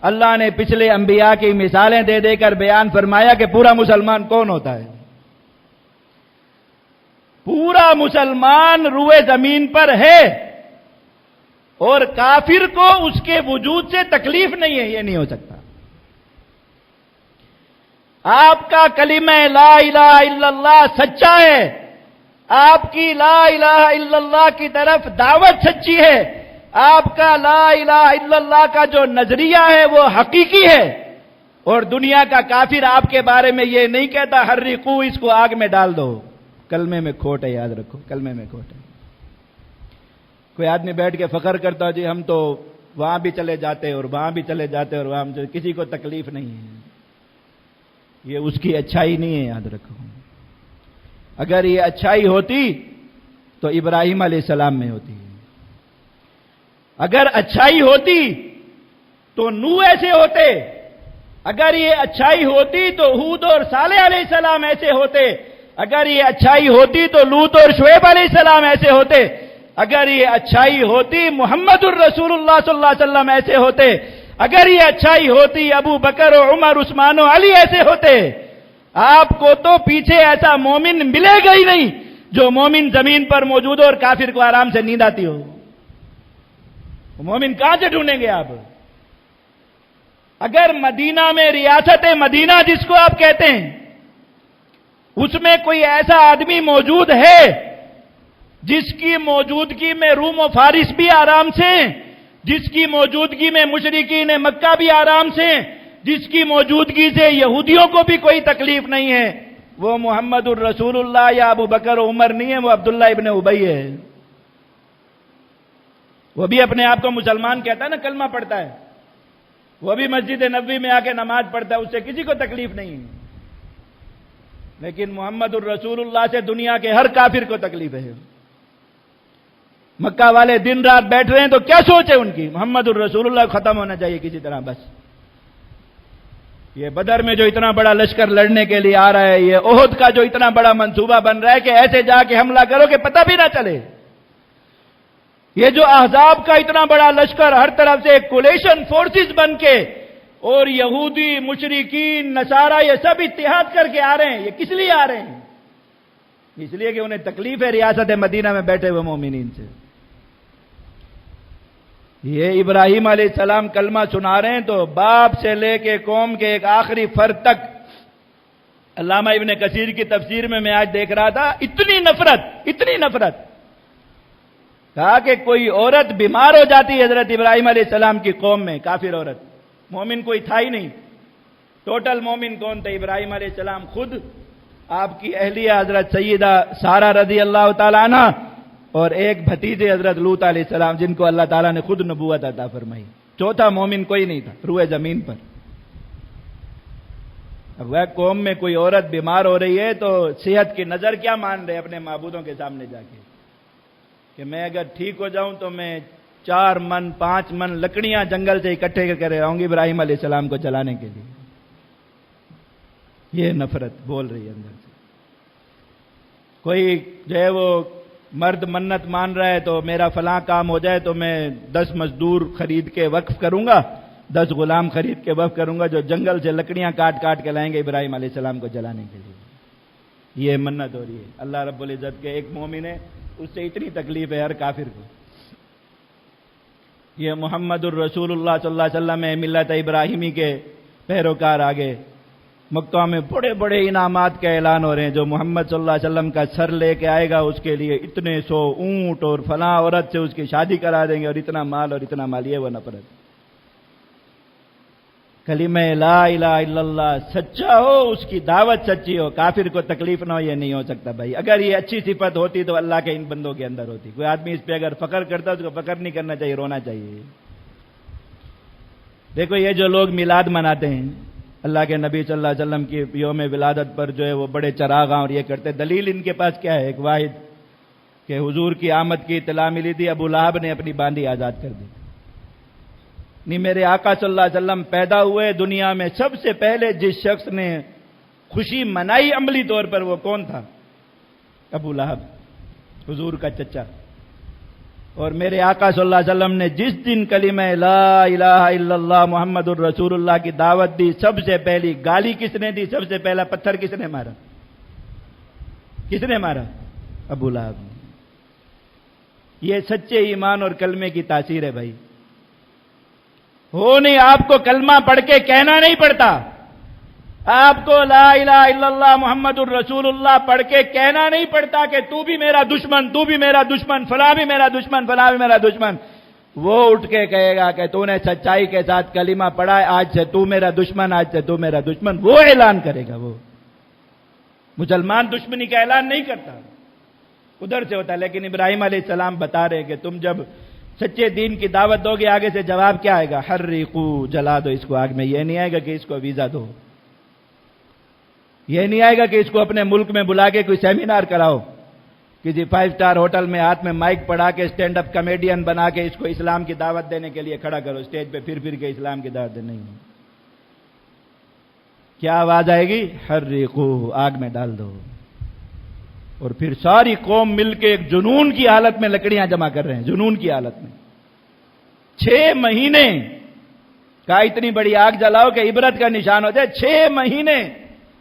اللہ نے پچھلے انبیاء کی مثالیں دے دے کر بیان فرمایا کہ پورا مسلمان کون ہوتا ہے. پورا مسلمان روئے زمین پر ہے، اور کافر کو اس کے وجود سے تکلیف نہیں ہے، یہ نہیں ہو سکتا. آپ کا کلمہ لا الہ الا اللہ سچا ہے، آپ کی لا الہ الا اللہ کی طرف دعوت سچی ہے، آپ کا لا الہ الا اللہ کا جو نظریہ ہے وہ حقیقی ہے، اور دنیا کا کافر آپ کے بارے میں یہ نہیں کہتا حرقو، اس کو آگ میں ڈال دو. کلمے میں کھوٹ ہے، یاد رکھو، کلمے میں کھوٹ ہے۔ کوئی آدمی بیٹھ کے فخر کرتا جی ہم تو وہاں بھی چلے جاتے اور وہاں بھی چلے جاتے اور وہاں کسی کو تکلیف نہیں ہے، یہ اس کی اچھائی نہیں ہے، یاد رکھو۔ اگر یہ اچھائی ہوتی تو ابراہیم علیہ السلام میں ہوتی، اگر اچھائی ہوتی تو نوح ایسے ہوتے، اگر یہ اچھائی ہوتی تو ہود اور صالح علیہ السلام ایسے ہوتے، اگر یہ اچھائی ہوتی تو لوط اور شعیب علیہ السلام ایسے ہوتے، اگر یہ اچھائی ہوتی محمد الرسول اللہ صلی اللہ علیہ وسلم ایسے ہوتے، اگر یہ اچھائی ہوتی ابو بکر و عمر عثمان و علی ایسے ہوتے۔ آپ کو تو پیچھے ایسا مومن ملے گا ہی نہیں جو مومن زمین پر موجود ہو اور کافر کو آرام سے نیند آتی ہو۔ مومن کہاں سے ڈھونڈیں گے آپ؟ اگر مدینہ میں ریاست مدینہ جس کو آپ کہتے ہیں، اس میں کوئی ایسا آدمی موجود ہے جس کی موجودگی میں روم و فارس بھی آرام سے، جس کی موجودگی میں مشرکین مکہ بھی آرام سے، جس کی موجودگی سے یہودیوں کو بھی کوئی تکلیف نہیں ہے، وہ محمد الرسول اللہ یا ابو بکر و عمر نہیں ہے، وہ عبداللہ ابن ابی ہے۔ وہ بھی اپنے آپ کو مسلمان کہتا ہے نا، کلمہ پڑھتا ہے، وہ بھی مسجد نبوی میں آ کے نماز پڑھتا ہے، اس سے کسی کو تکلیف نہیں ہے، لیکن محمد الرسول اللہ سے دنیا کے ہر کافر کو تکلیف ہے۔ مکہ والے دن رات بیٹھ رہے ہیں تو کیا سوچ ہے ان کی؟ محمد الرسول اللہ ختم ہونا چاہیے کسی طرح بس۔ یہ بدر میں جو اتنا بڑا لشکر لڑنے کے لیے آ رہا ہے، یہ احد کا جو اتنا بڑا منصوبہ بن رہا ہے کہ ایسے جا کے حملہ کرو کہ پتہ بھی نہ چلے، یہ جو احزاب کا اتنا بڑا لشکر ہر طرف سے کولیشن فورسز بن کے، اور یہودی مشرکین نصارہ یہ سب اتحاد کر کے آ رہے ہیں، یہ کس لیے آ رہے ہیں؟ اس لیے کہ انہیں تکلیف ہے ریاست مدینہ میں بیٹھے ہوئے مومنین سے۔ یہ ابراہیم علیہ السلام کلمہ سنا رہے ہیں تو باپ سے لے کے قوم کے ایک آخری فرد تک۔ علامہ ابن کثیر کی تفسیر میں آج دیکھ رہا تھا، اتنی نفرت کہا کہ کوئی عورت بیمار ہو جاتی حضرت ابراہیم علیہ السلام کی قوم میں، کافر عورت، مومن کوئی تھا ہی نہیں۔ ٹوٹل مومن کون تھے؟ ابراہیم علیہ السلام خود، آپ کی اہلیہ حضرت سیدہ سارہ رضی اللہ تعالیٰ عنہ، اور ایک بھتیجے حضرت لوط علیہ السلام جن کو اللہ تعالیٰ نے خود نبوت عطا فرمائی۔ چوتھا مومن کوئی نہیں تھا روئے زمین پر۔ اب وہ قوم میں کوئی عورت بیمار ہو رہی ہے تو صحت کی نظر کیا مان رہے اپنے معبودوں کے سامنے جا کے کہ میں اگر ٹھیک ہو جاؤں تو میں 4 من 5 من لکڑیاں جنگل سے اکٹھے کر کے آؤں گی ابراہیم علیہ السلام کو جلانے کے لیے۔ یہ نفرت بول رہی ہے اندر سے۔ کوئی جو ہے وہ مرد منت مان رہا ہے تو میرا فلاں کام ہو جائے تو میں 10 مزدور خرید کے وقف کروں گا، 10 غلام خرید کے وقف کروں گا جو جنگل سے لکڑیاں کاٹ کاٹ کے لائیں گے ابراہیم علیہ السلام کو جلانے کے لیے۔ یہ منت ہو رہی ہے۔ اللہ رب العزت کے ایک مومن ہے، اس سے اتنی تکلیف ہے ہر کافر کو۔ یہ محمد الرسول اللہ صلی اللہ علیہ وسلم ملت ابراہیمی کے پیروکار آگے مکہ میں بڑے بڑے انعامات کا اعلان ہو رہے ہیں۔ جو محمد صلی اللہ علیہ وسلم کا سر لے کے آئے گا اس کے لیے اتنے 100 اونٹ اور فلاں عورت سے اس کی شادی کرا دیں گے، اور اتنا مال یہ وہ نفرت۔ کلمہ لا الہ الا اللہ سچا ہو، اس کی دعوت سچی ہو، کافر کو تکلیف نہ ہو، یہ نہیں ہو سکتا بھائی۔ اگر یہ اچھی صفت ہوتی تو اللہ کے ان بندوں کے اندر ہوتی۔ کوئی آدمی اس پہ اگر فخر کرتا اس کو فخر نہیں کرنا چاہیے، رونا چاہیے۔ دیکھو یہ جو لوگ میلاد مناتے ہیں، اللہ کے نبی صلی اللہ علیہ وسلم کی یوم ولادت پر جو ہے وہ بڑے چراغاں اور یہ کرتے، دلیل ان کے پاس کیا ہے؟ ایک واحد کہ حضور کی آمد کی اطلاع ملی تھی، ابو لہب نے اپنی باندی آزاد کر دی۔ نہیں، میرے آقا صلی اللہ علیہ وسلم پیدا ہوئے دنیا میں سب سے پہلے جس شخص نے خوشی منائی عملی طور پر وہ کون تھا؟ ابو لہب، حضور کا چچا۔ اور میرے آقا صلی اللہ علیہ وسلم نے جس دن کلمہ لا الہ الا اللہ محمد الرسول اللہ کی دعوت دی، سب سے پہلی گالی کس نے دی؟ سب سے پہلا پتھر کس نے مارا؟ ابو لہب نے۔ یہ سچے ایمان اور کلمے کی تاثیر ہے بھائی۔ ہو نہیں، آپ کو کلمہ پڑھ کے کہنا نہیں پڑتا، آپ کو لا الہ الا اللہ محمد الرسول اللہ پڑھ کے کہنا نہیں پڑتا کہ تو بھی میرا دشمن، تو بھی میرا دشمن، فلاں بھی میرا دشمن، فلاں بھی میرا دشمن۔ وہ اٹھ کے کہے گا کہ تو نے سچائی کے ساتھ کلمہ پڑھا ہے، آج سے تو میرا دشمن، آج سے تو میرا دشمن، وہ اعلان کرے گا۔ وہ مسلمان دشمنی کا اعلان نہیں کرتا، ادھر سے ہوتا ہے. لیکن ابراہیم علیہ السلام بتا رہے کہ تم جب سچے دین کی دعوت دو گے آگے سے جواب کیا آئے گا؟ حرقوا، جلا دو اس کو آگ میں. یہ نہیں آئے گا کہ اس کو ویزا دو، یہ نہیں آئے گا کہ اس کو اپنے ملک میں بلا کے کوئی سیمینار کراؤ، کسی 5 اسٹار ہوٹل میں ہاتھ میں مائک پڑھا کے اسٹینڈ اپ کامیڈین بنا کے اس کو اسلام کی دعوت دینے کے لیے کھڑا کرو اسٹیج پہ، پھر کے اسلام کی دعوت نہیں. کیا آواز آئے گی؟ حرقوا، آگ میں ڈال دو. اور پھر ساری قوم مل کے ایک جنون کی حالت میں لکڑیاں جمع کر رہے ہیں، جنون کی حالت میں. 6 مہینے کا اتنی بڑی آگ جلاؤ کہ عبرت کا نشان ہو جائے. 6 مہینے،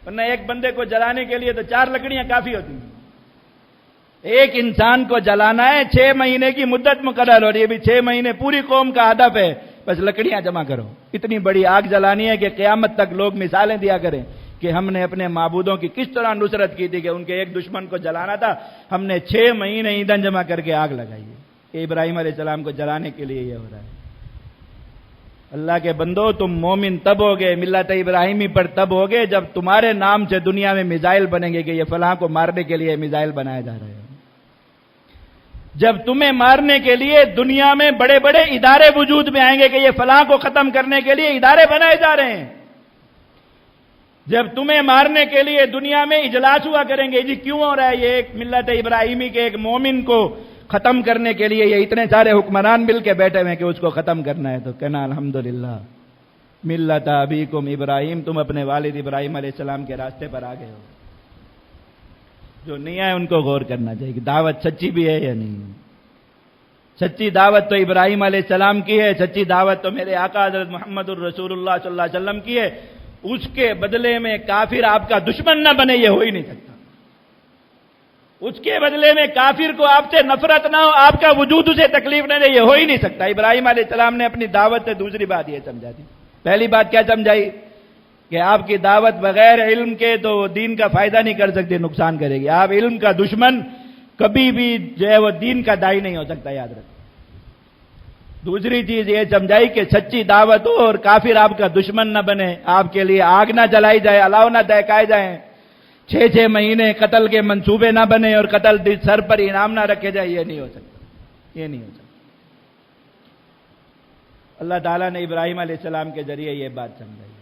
ورنہ ایک بندے کو جلانے کے لیے تو 4 لکڑیاں کافی ہوتی ہیں. ایک انسان کو جلانا ہے 6 مہینے کی مدت مقرر ہو رہی ہے. ابھی 6 مہینے پوری قوم کا ہدف ہے، بس لکڑیاں جمع کرو. اتنی بڑی آگ جلانی ہے کہ قیامت تک لوگ مثالیں دیا کریں کہ ہم نے اپنے معبودوں کی کس طرح نصرت کی تھی کہ ان کے ایک دشمن کو جلانا تھا، ہم نے 6 مہینے ایندھن جمع کر کے آگ لگائی ہے. کہ ابراہیم علیہ السلام کو جلانے کے لیے یہ ہو رہا ہے. اللہ کے بندو، تم مومن تب ہوگے، ملت ابراہیمی پر تب ہوگے جب تمہارے نام سے دنیا میں میزائل بنیں گے کہ یہ فلاں کو مارنے کے لیے میزائل بنائے جا رہے ہیں. جب تمہیں مارنے کے لیے دنیا میں بڑے بڑے ادارے وجود میں آئیں گے کہ یہ فلاں کو ختم کرنے کے لیے ادارے بنائے جا رہے ہیں. جب تمہیں مارنے کے لیے دنیا میں اجلاس ہوا کریں گے، جی کیوں ہو رہا ہے؟ یہ ایک ملت ابراہیمی کے ایک مومن کو ختم کرنے کے لیے یہ اتنے سارے حکمران مل کے بیٹھے ہوئے ہیں کہ اس کو ختم کرنا ہے. تو کہنا الحمدللہ ملت ابیکم ابراہیم، تم اپنے والد ابراہیم علیہ السلام کے راستے پر آ گئے ہو. جو نہیں آئے ان کو غور کرنا چاہیے کہ دعوت سچی بھی ہے یا نہیں. سچی دعوت تو ابراہیم علیہ السلام کی ہے، سچی دعوت تو میرے آقا حضرت محمد الرسول اللہ صلی اللہ علیہ وسلم کی ہے. اس کے بدلے میں کافر آپ کا دشمن نہ بنے، یہ ہو ہی نہیں سکتا. اس کے بدلے میں کافر کو آپ سے نفرت نہ ہو، آپ کا وجود اسے تکلیف نہ دے، یہ ہو ہی نہیں سکتا. ابراہیم علیہ السلام نے اپنی دعوت سے دوسری بات یہ سمجھا دی. پہلی بات کیا سمجھائی؟ کہ آپ کی دعوت بغیر علم کے تو دین کا فائدہ نہیں کر سکتی، نقصان کرے گی. آپ علم کا دشمن کبھی بھی جو ہے وہ دین کا داعی نہیں ہو سکتا، یاد رکھیں. دوسری چیز یہ سمجھائی کہ سچی دعوت ہو اور کافر آپ کا دشمن نہ بنے، آپ کے لیے آگ نہ جلائی جائے، الاؤ نہ دہکائے جائیں، 6 مہینے قتل کے منصوبے نہ بنے اور قتل سر پر انعام نہ رکھے جائے. یہ نہیں ہو سکتا، یہ نہیں ہو سکتا. اللہ تعالیٰ نے ابراہیم علیہ السلام کے ذریعے یہ بات سمجھائی.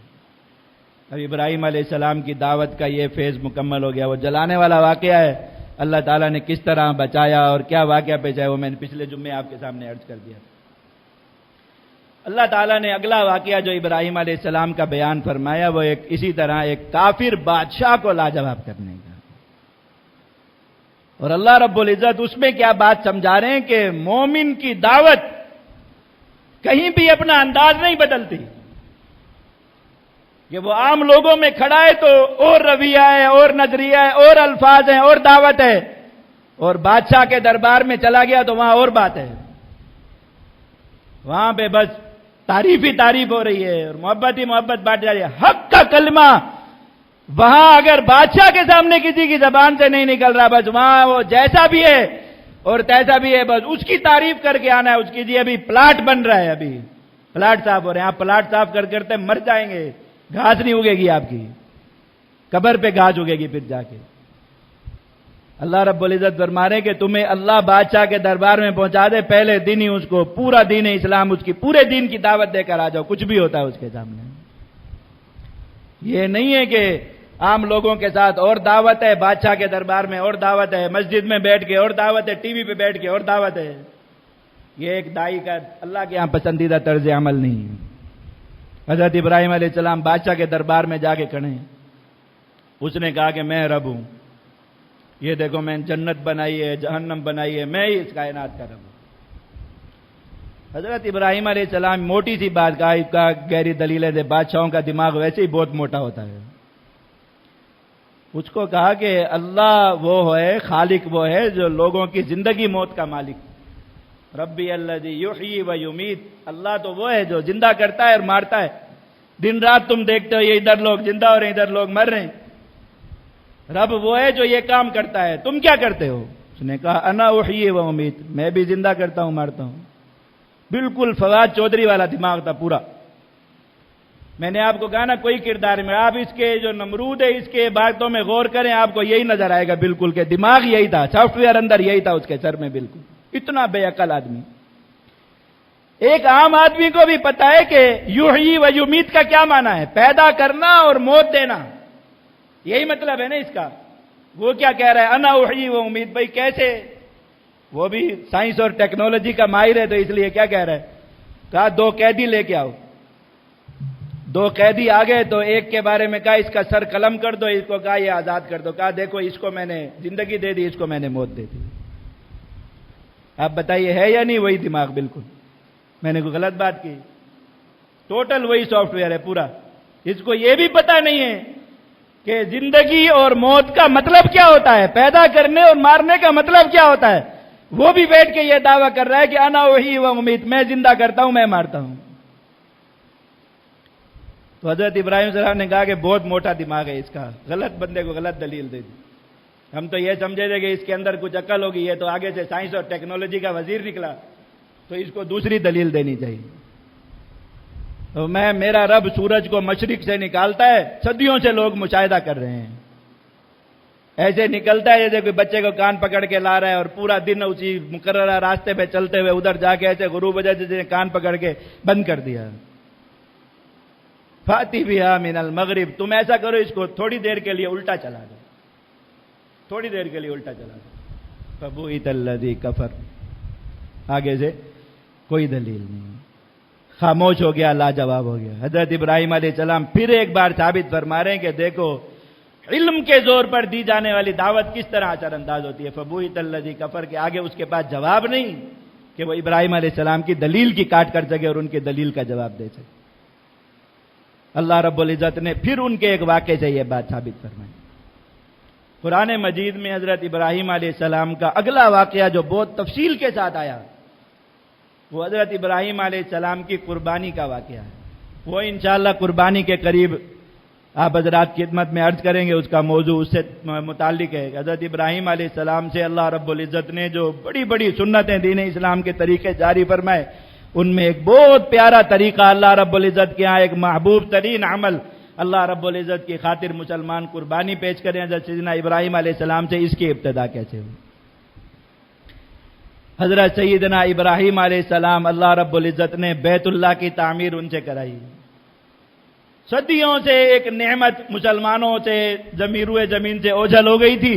اب ابراہیم علیہ السلام کی دعوت کا یہ فیز مکمل ہو گیا. وہ جلانے والا واقعہ ہے، اللہ تعالیٰ نے کس طرح بچایا اور کیا واقعہ پیش آیا وہ میں نے پچھلے جمعے آپ کے سامنے عرض کر دیا. اللہ تعالیٰ نے اگلا واقعہ جو ابراہیم علیہ السلام کا بیان فرمایا وہ اسی طرح ایک کافر بادشاہ کو لاجواب کرنے کا. اور اللہ رب العزت اس میں کیا بات سمجھا رہے ہیں کہ مومن کی دعوت کہیں بھی اپنا انداز نہیں بدلتی. کہ وہ عام لوگوں میں کھڑا ہے تو اور رویہ ہے، اور نظریہ ہے، اور الفاظ ہیں، اور دعوت ہے، اور بادشاہ کے دربار میں چلا گیا تو وہاں اور بات ہے. وہاں پہ بس تعریف ہی تعریف ہو رہی ہے اور محبت ہی محبت بانٹ جا رہی ہے. حق کا کلمہ وہاں اگر بادشاہ کے سامنے کسی کی زبان سے نہیں نکل رہا، بس وہاں وہ جیسا بھی ہے اور تیسا بھی ہے، بس اس کی تعریف کر کے آنا ہے. اس کی جی ابھی پلاٹ بن رہا ہے، ابھی پلاٹ صاف ہو رہے ہیں، آپ پلاٹ صاف کرتے مر جائیں گے، گھاس نہیں اگے گی، آپ کی قبر پہ گھاس اگے گی پھر جا کے. اللہ رب العزت فرما رہے کہ تمہیں اللہ بادشاہ کے دربار میں پہنچا دے، پہلے دن ہی اس کو پورا دین اسلام، اس کی پورے دین کی دعوت دے کر آ جاؤ، کچھ بھی ہوتا ہے اس کے سامنے. یہ نہیں ہے کہ عام لوگوں کے ساتھ اور دعوت ہے، بادشاہ کے دربار میں اور دعوت ہے، مسجد میں بیٹھ کے اور دعوت ہے، ٹی وی پہ بیٹھ کے اور دعوت ہے. یہ ایک داعی کا اللہ کے یہاں پسندیدہ طرز عمل نہیں ہے. حضرت ابراہیم علیہ السلام بادشاہ کے دربار میں جا کے کھڑے ہیں. اس نے کہا کہ میں رب ہوں، یہ دیکھو میں جنت بنائی ہے، جہنم بنائی ہے، میں ہی اس کائنات کا رب ہوں. حضرت ابراہیم علیہ السلام موٹی سی بات کہا، گہری دلیلیں دے، بادشاہوں کا دماغ ویسے ہی بہت موٹا ہوتا ہے. اس کو کہا کہ اللہ وہ ہے، خالق وہ ہے جو لوگوں کی زندگی موت کا مالک. ربی الذی یحیی و یمیت، اللہ تو وہ ہے جو زندہ کرتا ہے اور مارتا ہے. دن رات تم دیکھتے ہو یہ ادھر لوگ زندہ ہو رہے ہیں، ادھر لوگ مر رہے ہیں. رب وہ ہے جو یہ کام کرتا ہے، تم کیا کرتے ہو؟ اس نے کہا انا احیی و امیت، میں بھی زندہ کرتا ہوں، مارتا ہوں. بالکل فواد چودھری والا دماغ تھا پورا. میں نے آپ کو کہا نا کوئی کردار میں، آپ اس کے جو نمرود ہے اس کے باتوں میں غور کریں، آپ کو یہی نظر آئے گا بالکل کہ دماغ یہی تھا، سافٹ ویئر اندر یہی تھا اس کے سر میں، بالکل اتنا بے عقل آدمی۔ ایک عام آدمی کو بھی پتا ہے کہ یحیی و یمیت کا کیا معنی ہے، پیدا کرنا اور موت دینا، یہی مطلب ہے نا اس کا۔ وہ کیا کہہ رہا ہے، انا احیی و امیت، بھائی کیسے؟ وہ بھی سائنس اور ٹیکنالوجی کا ماہر ہے، تو اس لیے کیا کہہ رہا ہے، کہا 2 قیدی لے کے آؤ۔ 2 قیدی آ گئے تو ایک کے بارے میں کہا اس کا سر قلم کر دو، اس کو کہا یہ آزاد کر دو، کہا دیکھو اس کو میں نے زندگی دے دی، اس کو میں نے موت دے دی۔ آپ بتائیے ہے یا نہیں وہی دماغ؟ بالکل، میں نے کوئی غلط بات کی؟ ٹوٹل وہی سافٹ ویئر ہے پورا۔ اس کو یہ بھی پتا نہیں ہے کہ زندگی اور موت کا مطلب کیا ہوتا ہے، پیدا کرنے اور مارنے کا مطلب کیا ہوتا ہے۔ وہ بھی بیٹھ کے یہ دعویٰ کر رہا ہے کہ انا احیی و امیت، میں زندہ کرتا ہوں، میں مارتا ہوں۔ تو حضرت ابراہیم صلی اللہ علیہ وسلم نے کہا کہ بہت موٹا دماغ ہے اس کا، غلط بندے کو غلط دلیل دے دی۔ ہم تو یہ سمجھے تھے کہ اس کے اندر کچھ عقل ہوگی، یہ تو آگے سے سائنس اور ٹیکنالوجی کا وزیر نکلا، تو اس کو دوسری دلیل دینی چاہیے۔ تو میرا رب سورج کو مشرق سے نکالتا ہے، صدیوں سے لوگ مشاہدہ کر رہے ہیں، ایسے نکلتا ہے جیسے کوئی بچے کو کان پکڑ کے لا رہا ہے اور پورا دن اسی مقررہ راستے پہ چلتے ہوئے ادھر جا کے ایسے غروب جیسے کان پکڑ کے بند کر دیا۔ فاتی بہا من المغرب، تم ایسا کرو اس کو تھوڑی دیر کے لیے الٹا چلا دو، تھوڑی دیر کے لیے الٹا چلا دو۔ فبہت الذی کفر، آگے سے کوئی دلیل نہیں، خاموش ہو گیا، لاجواب ہو گیا۔ حضرت ابراہیم علیہ السلام پھر ایک بار ثابت فرما رہے ہیں کہ دیکھو علم کے زور پر دی جانے والی دعوت کس طرح اثر انداز ہوتی ہے۔ فبہت الذی کفر کے آگے اس کے پاس جواب نہیں کہ وہ ابراہیم علیہ السلام کی دلیل کی کاٹ کر سکے اور ان کی دلیل کا جواب دے سکے۔ اللہ رب العزت نے پھر ان کے ایک واقعے سے یہ بات ثابت فرمائی۔ قرآن مجید میں حضرت ابراہیم علیہ السلام کا اگلا واقعہ جو بہت تفصیل کے ساتھ آیا، وہ حضرت ابراہیم علیہ السلام کی قربانی کا واقعہ ہے۔ وہ انشاءاللہ قربانی کے قریب آپ حضرات کی خدمت میں عرض کریں گے، اس کا موضوع اس سے متعلق ہے۔ حضرت ابراہیم علیہ السلام سے اللہ رب العزت نے جو بڑی بڑی سنتیں دین اسلام کے طریقے جاری فرمائے، ان میں ایک بہت پیارا طریقہ اللہ رب العزت کے ہاں ایک محبوب ترین عمل اللہ رب العزت کی خاطر مسلمان قربانی پیش کریں۔ حضرت سیدنا ابراہیم علیہ السلام سے اس کی ابتدا کیسے ہوئی؟ حضرت سیدنا ابراہیم علیہ السلام اللہ رب العزت نے بیت اللہ کی تعمیر ان سے کرائی۔ صدیوں سے ایک نعمت مسلمانوں سے روئے زمین سے اوجھل ہو گئی تھی،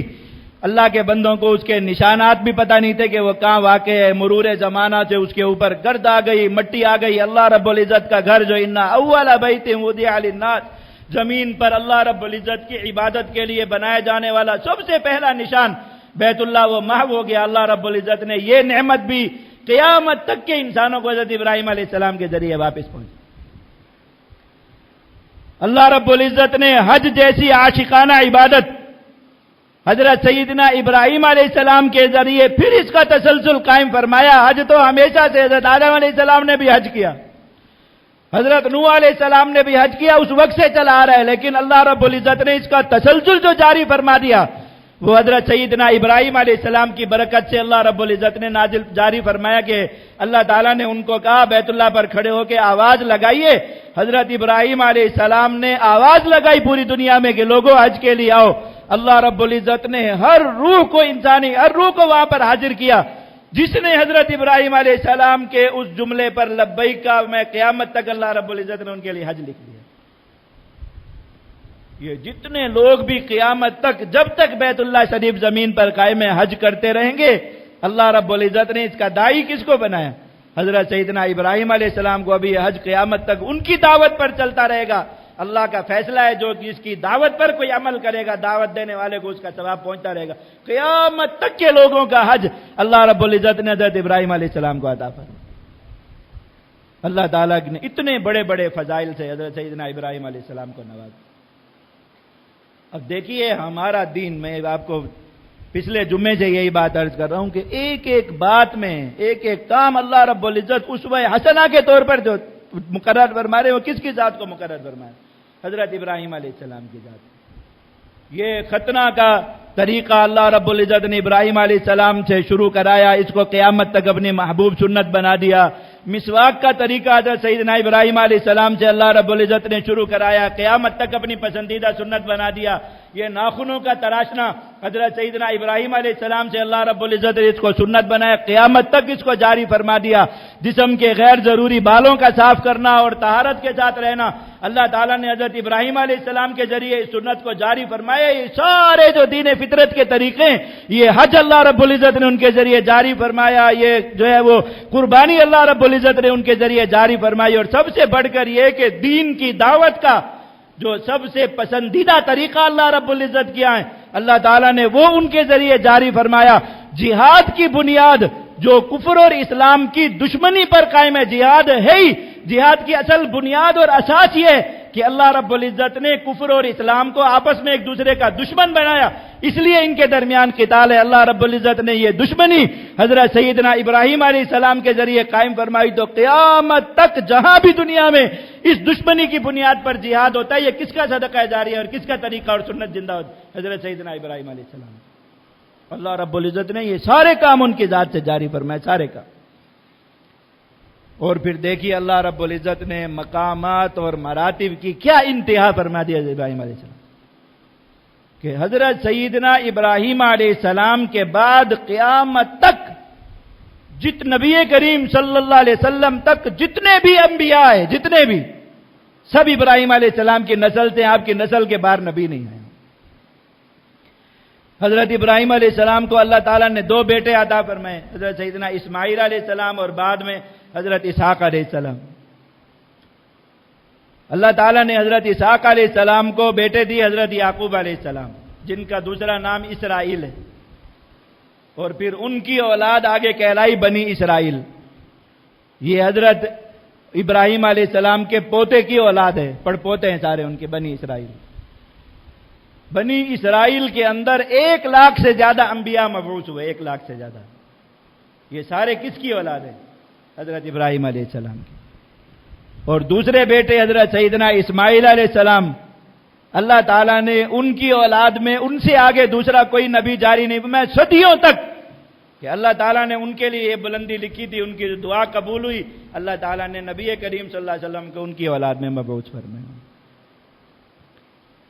اللہ کے بندوں کو اس کے نشانات بھی پتہ نہیں تھے کہ وہ کہاں واقع ہے۔ مرور زمانہ سے اس کے اوپر گرد آ گئی، مٹی آ گئی۔ اللہ رب العزت کا گھر جو انا اول بیت وضع للناس، زمین پر اللہ رب العزت کی عبادت کے لیے بنائے جانے والا سب سے پہلا نشان بیت اللہ وہ محو ہو گیا۔ اللہ رب العزت نے یہ نعمت بھی قیامت تک کے انسانوں کو حضرت ابراہیم علیہ السلام کے ذریعے واپس پہنچی۔ اللہ رب العزت نے حج جیسی عاشقانہ عبادت حضرت سیدنا ابراہیم علیہ السلام کے ذریعے پھر اس کا تسلسل قائم فرمایا۔ حج تو ہمیشہ سے حضرت آدم علیہ السلام نے بھی حج کیا، حضرت نوح علیہ السلام نے بھی حج کیا، اس وقت سے چلا آ رہا ہے، لیکن اللہ رب العزت نے اس کا تسلسل جو جاری فرما دیا وہ حضرت سیدنا ابراہیم علیہ السلام کی برکت سے اللہ رب العزت نے جاری فرمایا کہ اللہ تعالیٰ نے ان کو کہا بیت اللہ پر کھڑے ہو کے آواز لگائیے۔ حضرت ابراہیم علیہ السلام نے آواز لگائی پوری دنیا میں کہ لوگوں حج کے لیے آؤ۔ اللہ رب العزت نے ہر روح کو، انسانی ہر روح کو وہاں پر حاضر کیا۔ جس نے حضرت ابراہیم علیہ السلام کے اس جملے پر لبیک کا میں قیامت تک اللہ رب العزت نے ان کے لیے حج لکھ دیا۔ یہ جتنے لوگ بھی قیامت تک جب تک بیت اللہ شریف زمین پر قائم حج کرتے رہیں گے، اللہ رب العزت نے اس کا داعی کس کو بنایا؟ حضرت سیدنا ابراہیم علیہ السلام کو۔ ابھی حج قیامت تک ان کی دعوت پر چلتا رہے گا۔ اللہ کا فیصلہ ہے جو جس کی دعوت پر کوئی عمل کرے گا، دعوت دینے والے کو اس کا ثواب پہنچتا رہے گا۔ قیامت تک کے لوگوں کا حج اللہ رب العزت نے حضرت ابراہیم علیہ السلام کو عطا فرمایا۔ اللہ تعالیٰ نے اتنے بڑے بڑے فضائل سے حضرت سیدنا ابراہیم علیہ السلام کو نوازا۔ اب دیکھیے ہمارا دین، میں آپ کو پچھلے جمعے سے یہی بات عرض کر رہا ہوں کہ ایک ایک بات میں ایک ایک کام اللہ رب العزت اسوہ حسنہ کے طور پر جو مقرر فرما رہے ہیں وہ کس کی ذات کو مقرر فرمائے؟ حضرت ابراہیم علیہ السلام کی ذات۔ یہ ختنہ کا طریقہ اللہ رب العزت نے ابراہیم علیہ السلام سے شروع کرایا، اس کو قیامت تک اپنی محبوب سنت بنا دیا۔ مسواک کا طریقہ حضرت سیدنا ابراہیم علیہ السلام سے اللہ رب العزت نے شروع کرایا، قیامت تک اپنی پسندیدہ سنت بنا دیا۔ یہ ناخنوں کا تراشنا حضرت سیدنا ابراہیم علیہ السلام سے اللہ رب العزت نے اس کو سنت بنایا، قیامت تک اس کو جاری فرما دیا۔ جسم کے غیر ضروری بالوں کا صاف کرنا اور طہارت کے ساتھ رہنا اللہ تعالیٰ نے حضرت ابراہیم علیہ السلام کے ذریعے اس سنت کو جاری فرمایا۔ یہ سارے جو دین فطرت کے طریقے، یہ حج اللہ رب العزت نے ان کے ذریعے جاری فرمایا، یہ جو ہے وہ قربانی اللہ رب العزت نے ان کے ذریعے جاری فرمائی، اور سب سے بڑھ کر یہ کہ دین کی دعوت کا جو سب سے پسندیدہ طریقہ اللہ رب العزت کیا ہے اللہ تعالیٰ نے وہ ان کے ذریعے جاری فرمایا۔ جہاد کی بنیاد جو کفر اور اسلام کی دشمنی پر قائم ہے، جہاد ہے ہی، جہاد کی اصل بنیاد اور اساس یہ ہے کہ اللہ رب العزت نے کفر اور اسلام کو آپس میں ایک دوسرے کا دشمن بنایا، اس لیے ان کے درمیان قتال ہے۔ اللہ رب العزت نے یہ دشمنی حضرت سیدنا ابراہیم علیہ السلام کے ذریعے قائم فرمائی، تو قیامت تک جہاں بھی دنیا میں اس دشمنی کی بنیاد پر جہاد ہوتا ہے، یہ کس کا صدقہ جاری ہے اور کس کا طریقہ اور سنت زندہ ہوتا ہے؟ حضرت سیدنا ابراہیم علیہ السلام۔ اللہ رب العزت نے یہ سارے کام ان کی ذات سے جاری فرمائے، سارے کام۔ اور پھر دیکھیے اللہ رب العزت نے مقامات اور مراتب کی کیا انتہا فرما دیا ابراہیم علیہ السلام، کہ حضرت سیدنا ابراہیم علیہ السلام کے بعد قیامت تک نبی کریم صلی اللہ علیہ وسلم تک جتنے بھی انبیاء ہیں، جتنے بھی، سب ابراہیم علیہ السلام کی نسل سے، آپ کی نسل کے باہر نبی نہیں ہیں۔ حضرت ابراہیم علیہ السلام کو اللہ تعالیٰ نے دو بیٹے عطا فرمائے، حضرت سیدنا اسماعیل علیہ السلام اور بعد میں حضرت اسحاق علیہ السلام۔ اللہ تعالیٰ نے حضرت اسحاق علیہ السلام کو بیٹے دی حضرت یعقوب علیہ السلام، جن کا دوسرا نام اسرائیل ہے، اور پھر ان کی اولاد آگے کہلائی بنی اسرائیل۔ یہ حضرت ابراہیم علیہ السلام کے پوتے کی اولاد ہے، پڑ پوتے ہیں سارے ان کے، بنی اسرائیل۔ بنی اسرائیل کے اندر 1,00,000 سے زیادہ انبیاء مبعوث ہوئے، 1,00,000 سے زیادہ۔ یہ سارے کس کی اولاد ہیں؟ حضرت ابراہیم علیہ السلام کی۔ اور دوسرے بیٹے حضرت سیدنا اسماعیل علیہ السلام، اللہ تعالیٰ نے ان کی اولاد میں ان سے آگے دوسرا کوئی نبی جاری نہیں فرمایا صدیوں تک، کہ اللہ تعالیٰ نے ان کے لیے یہ بلندی لکھی تھی، ان کی دعا قبول ہوئی، اللہ تعالیٰ نے نبی کریم صلی اللہ علیہ وسلم کو ان کی اولاد میں مبعوث فرمایا۔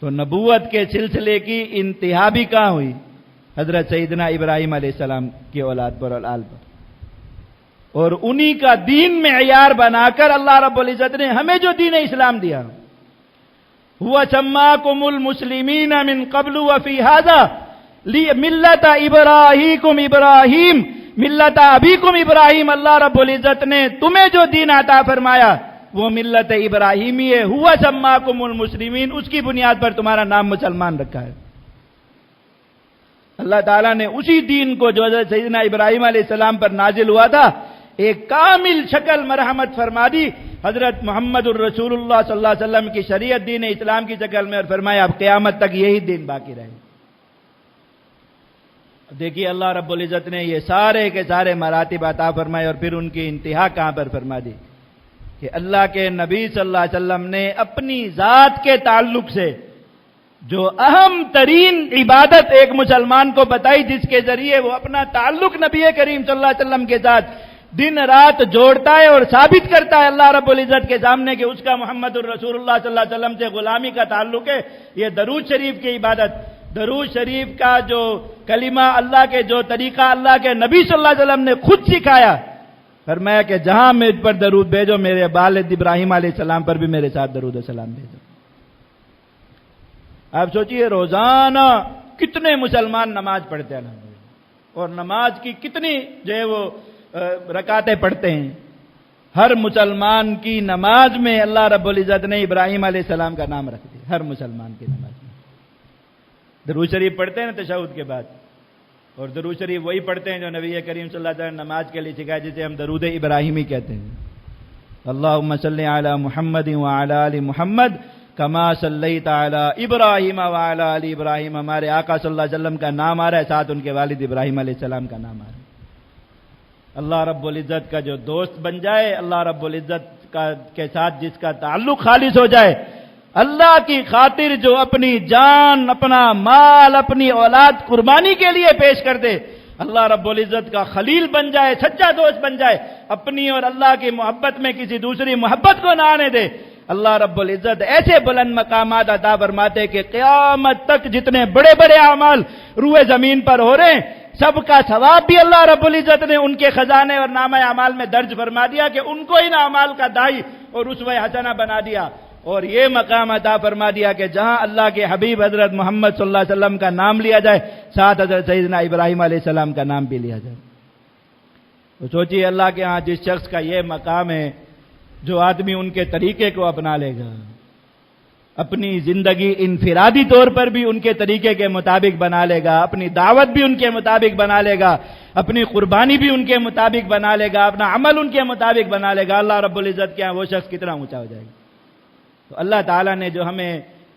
تو نبوت کے سلسلے کی انتہا بھی کہاں ہوئی؟ حضرت سیدنا ابراہیم علیہ السلام کی اولاد پر اور آل پر، اور انہی کا دین معیار بنا کر اللہ رب العزت نے ہمیں جو دین اسلام دیا، هو سماکم المسلمین من قبل وفی هذا ملت ابراہیم ملت ابیکم ابراہیم، اللہ رب العزت نے تمہیں جو دین عطا فرمایا وہ ملت ابراہیمی ہے، ہوا سماکم المسلمین، اس کی بنیاد پر تمہارا نام مسلمان رکھا ہے۔ اللہ تعالیٰ نے اسی دین کو جو حضرت سیدنا ابراہیم علیہ السلام پر نازل ہوا تھا ایک کامل شکل مرحمت فرما دی حضرت محمد الرسول اللہ صلی اللہ علیہ وسلم کی شریعت دین اسلام کی شکل میں، اور فرمایا اب قیامت تک یہی دین باقی رہے۔ دیکھیے اللہ رب العزت نے یہ سارے کے سارے مراتب عطا فرمائے، اور پھر ان کی انتہا کہاں پر فرما دی کہ اللہ کے نبی صلی اللہ علیہ وسلم نے اپنی ذات کے تعلق سے جو اہم ترین عبادت ایک مسلمان کو بتائی، جس کے ذریعے وہ اپنا تعلق نبی کریم صلی اللہ علیہ وسلم کے ساتھ دن رات جوڑتا ہے اور ثابت کرتا ہے اللہ رب العزت کے سامنے کہ اس کا محمد الرسول اللہ صلی اللہ علیہ وسلم سے غلامی کا تعلق ہے، یہ درود شریف کی عبادت۔ درود شریف کا جو کلمہ، اللہ کے جو طریقہ اللہ کے نبی صلی اللہ علیہ وسلم نے خود سکھایا، فرمایا کہ جہاں مجھ پر درود بھیجو، میرے والد ابراہیم علیہ السلام پر بھی میرے ساتھ درود و سلام بھیجو۔ آپ سوچئے روزانہ کتنے مسلمان نماز پڑھتے ہیں، اور نماز کی کتنی جو ہے وہ رکعتیں پڑھتے ہیں۔ ہر مسلمان کی نماز میں اللہ رب العزت نے ابراہیم علیہ السلام کا نام رکھ دیا، ہر مسلمان کی نماز میں۔ درود شریف پڑھتے ہیں نا تشہد کے بعد، اور درود شریف وہی پڑھتے ہیں جو نبی کریم صلی اللہ علیہ وسلم نماز کے لیے سکھایا، جسے ہم درود ابراہیمی کہتے ہیں۔ اللہم صلی علی محمد وعلی آل محمد کما صلیت علی ابراہیم وعلی آل ابراہیم۔ ہمارے آقا صلی اللہ علیہ وسلم کا نام آ رہا ہے، ساتھ ان کے والد ابراہیم علیہ السلام کا نام آ رہا ہے۔ اللہ رب العزت کا جو دوست بن جائے، اللہ رب العزت کے ساتھ جس کا تعلق خالص ہو جائے، اللہ کی خاطر جو اپنی جان، اپنا مال، اپنی اولاد قربانی کے لیے پیش کر دے، اللہ رب العزت کا خلیل بن جائے، سچا دوست بن جائے، اپنی اور اللہ کی محبت میں کسی دوسری محبت کو نہ آنے دے۔ اللہ رب العزت ایسے بلند مقامات عطا فرماتے کہ قیامت تک جتنے بڑے بڑے اعمال روئے زمین پر ہو رہے ہیں، سب کا ثواب بھی اللہ رب العزت نے ان کے خزانے اور نامہ اعمال میں درج فرما دیا کہ ان کو ان اعمال کا داعی اور اسوہ حسنہ بنا دیا، اور یہ مقام عطا فرما دیا کہ جہاں اللہ کے حبیب حضرت محمد صلی اللہ علیہ وسلم کا نام لیا جائے، ساتھ حضرت سیدنا ابراہیم علیہ السلام کا نام بھی لیا جائے۔ تو سوچیے اللہ کے ہاں جس شخص کا یہ مقام ہے، جو آدمی ان کے طریقے کو اپنا لے گا، اپنی زندگی انفرادی طور پر بھی ان کے طریقے کے مطابق بنا لے گا، اپنی دعوت بھی ان کے مطابق بنا لے گا، اپنی قربانی بھی ان کے مطابق بنا لے گا، اپنا عمل ان کے مطابق بنا لے گا، اللہ رب العزت کے ہاں وہ شخص کتنا اونچا ہو جائے گا۔ تو اللہ تعالیٰ نے جو ہمیں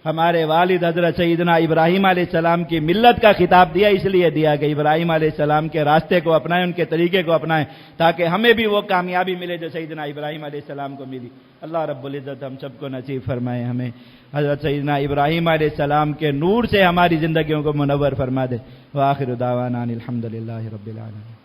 ہمارے والد حضرت سیدنا ابراہیم علیہ السلام کی ملت کا خطاب دیا، اس لیے دیا کہ ابراہیم علیہ السلام کے راستے کو اپنائیں، ان کے طریقے کو اپنائیں، تاکہ ہمیں بھی وہ کامیابی ملے جو سیدنا ابراہیم علیہ السلام کو ملی۔ اللہ رب العزت ہم سب کو نصیب فرمائے، ہمیں حضرت سیدنا ابراہیم علیہ السلام کے نور سے ہماری زندگیوں کو منور فرما دے۔ وآخر دعوانا الحمدللہ رب العالمین۔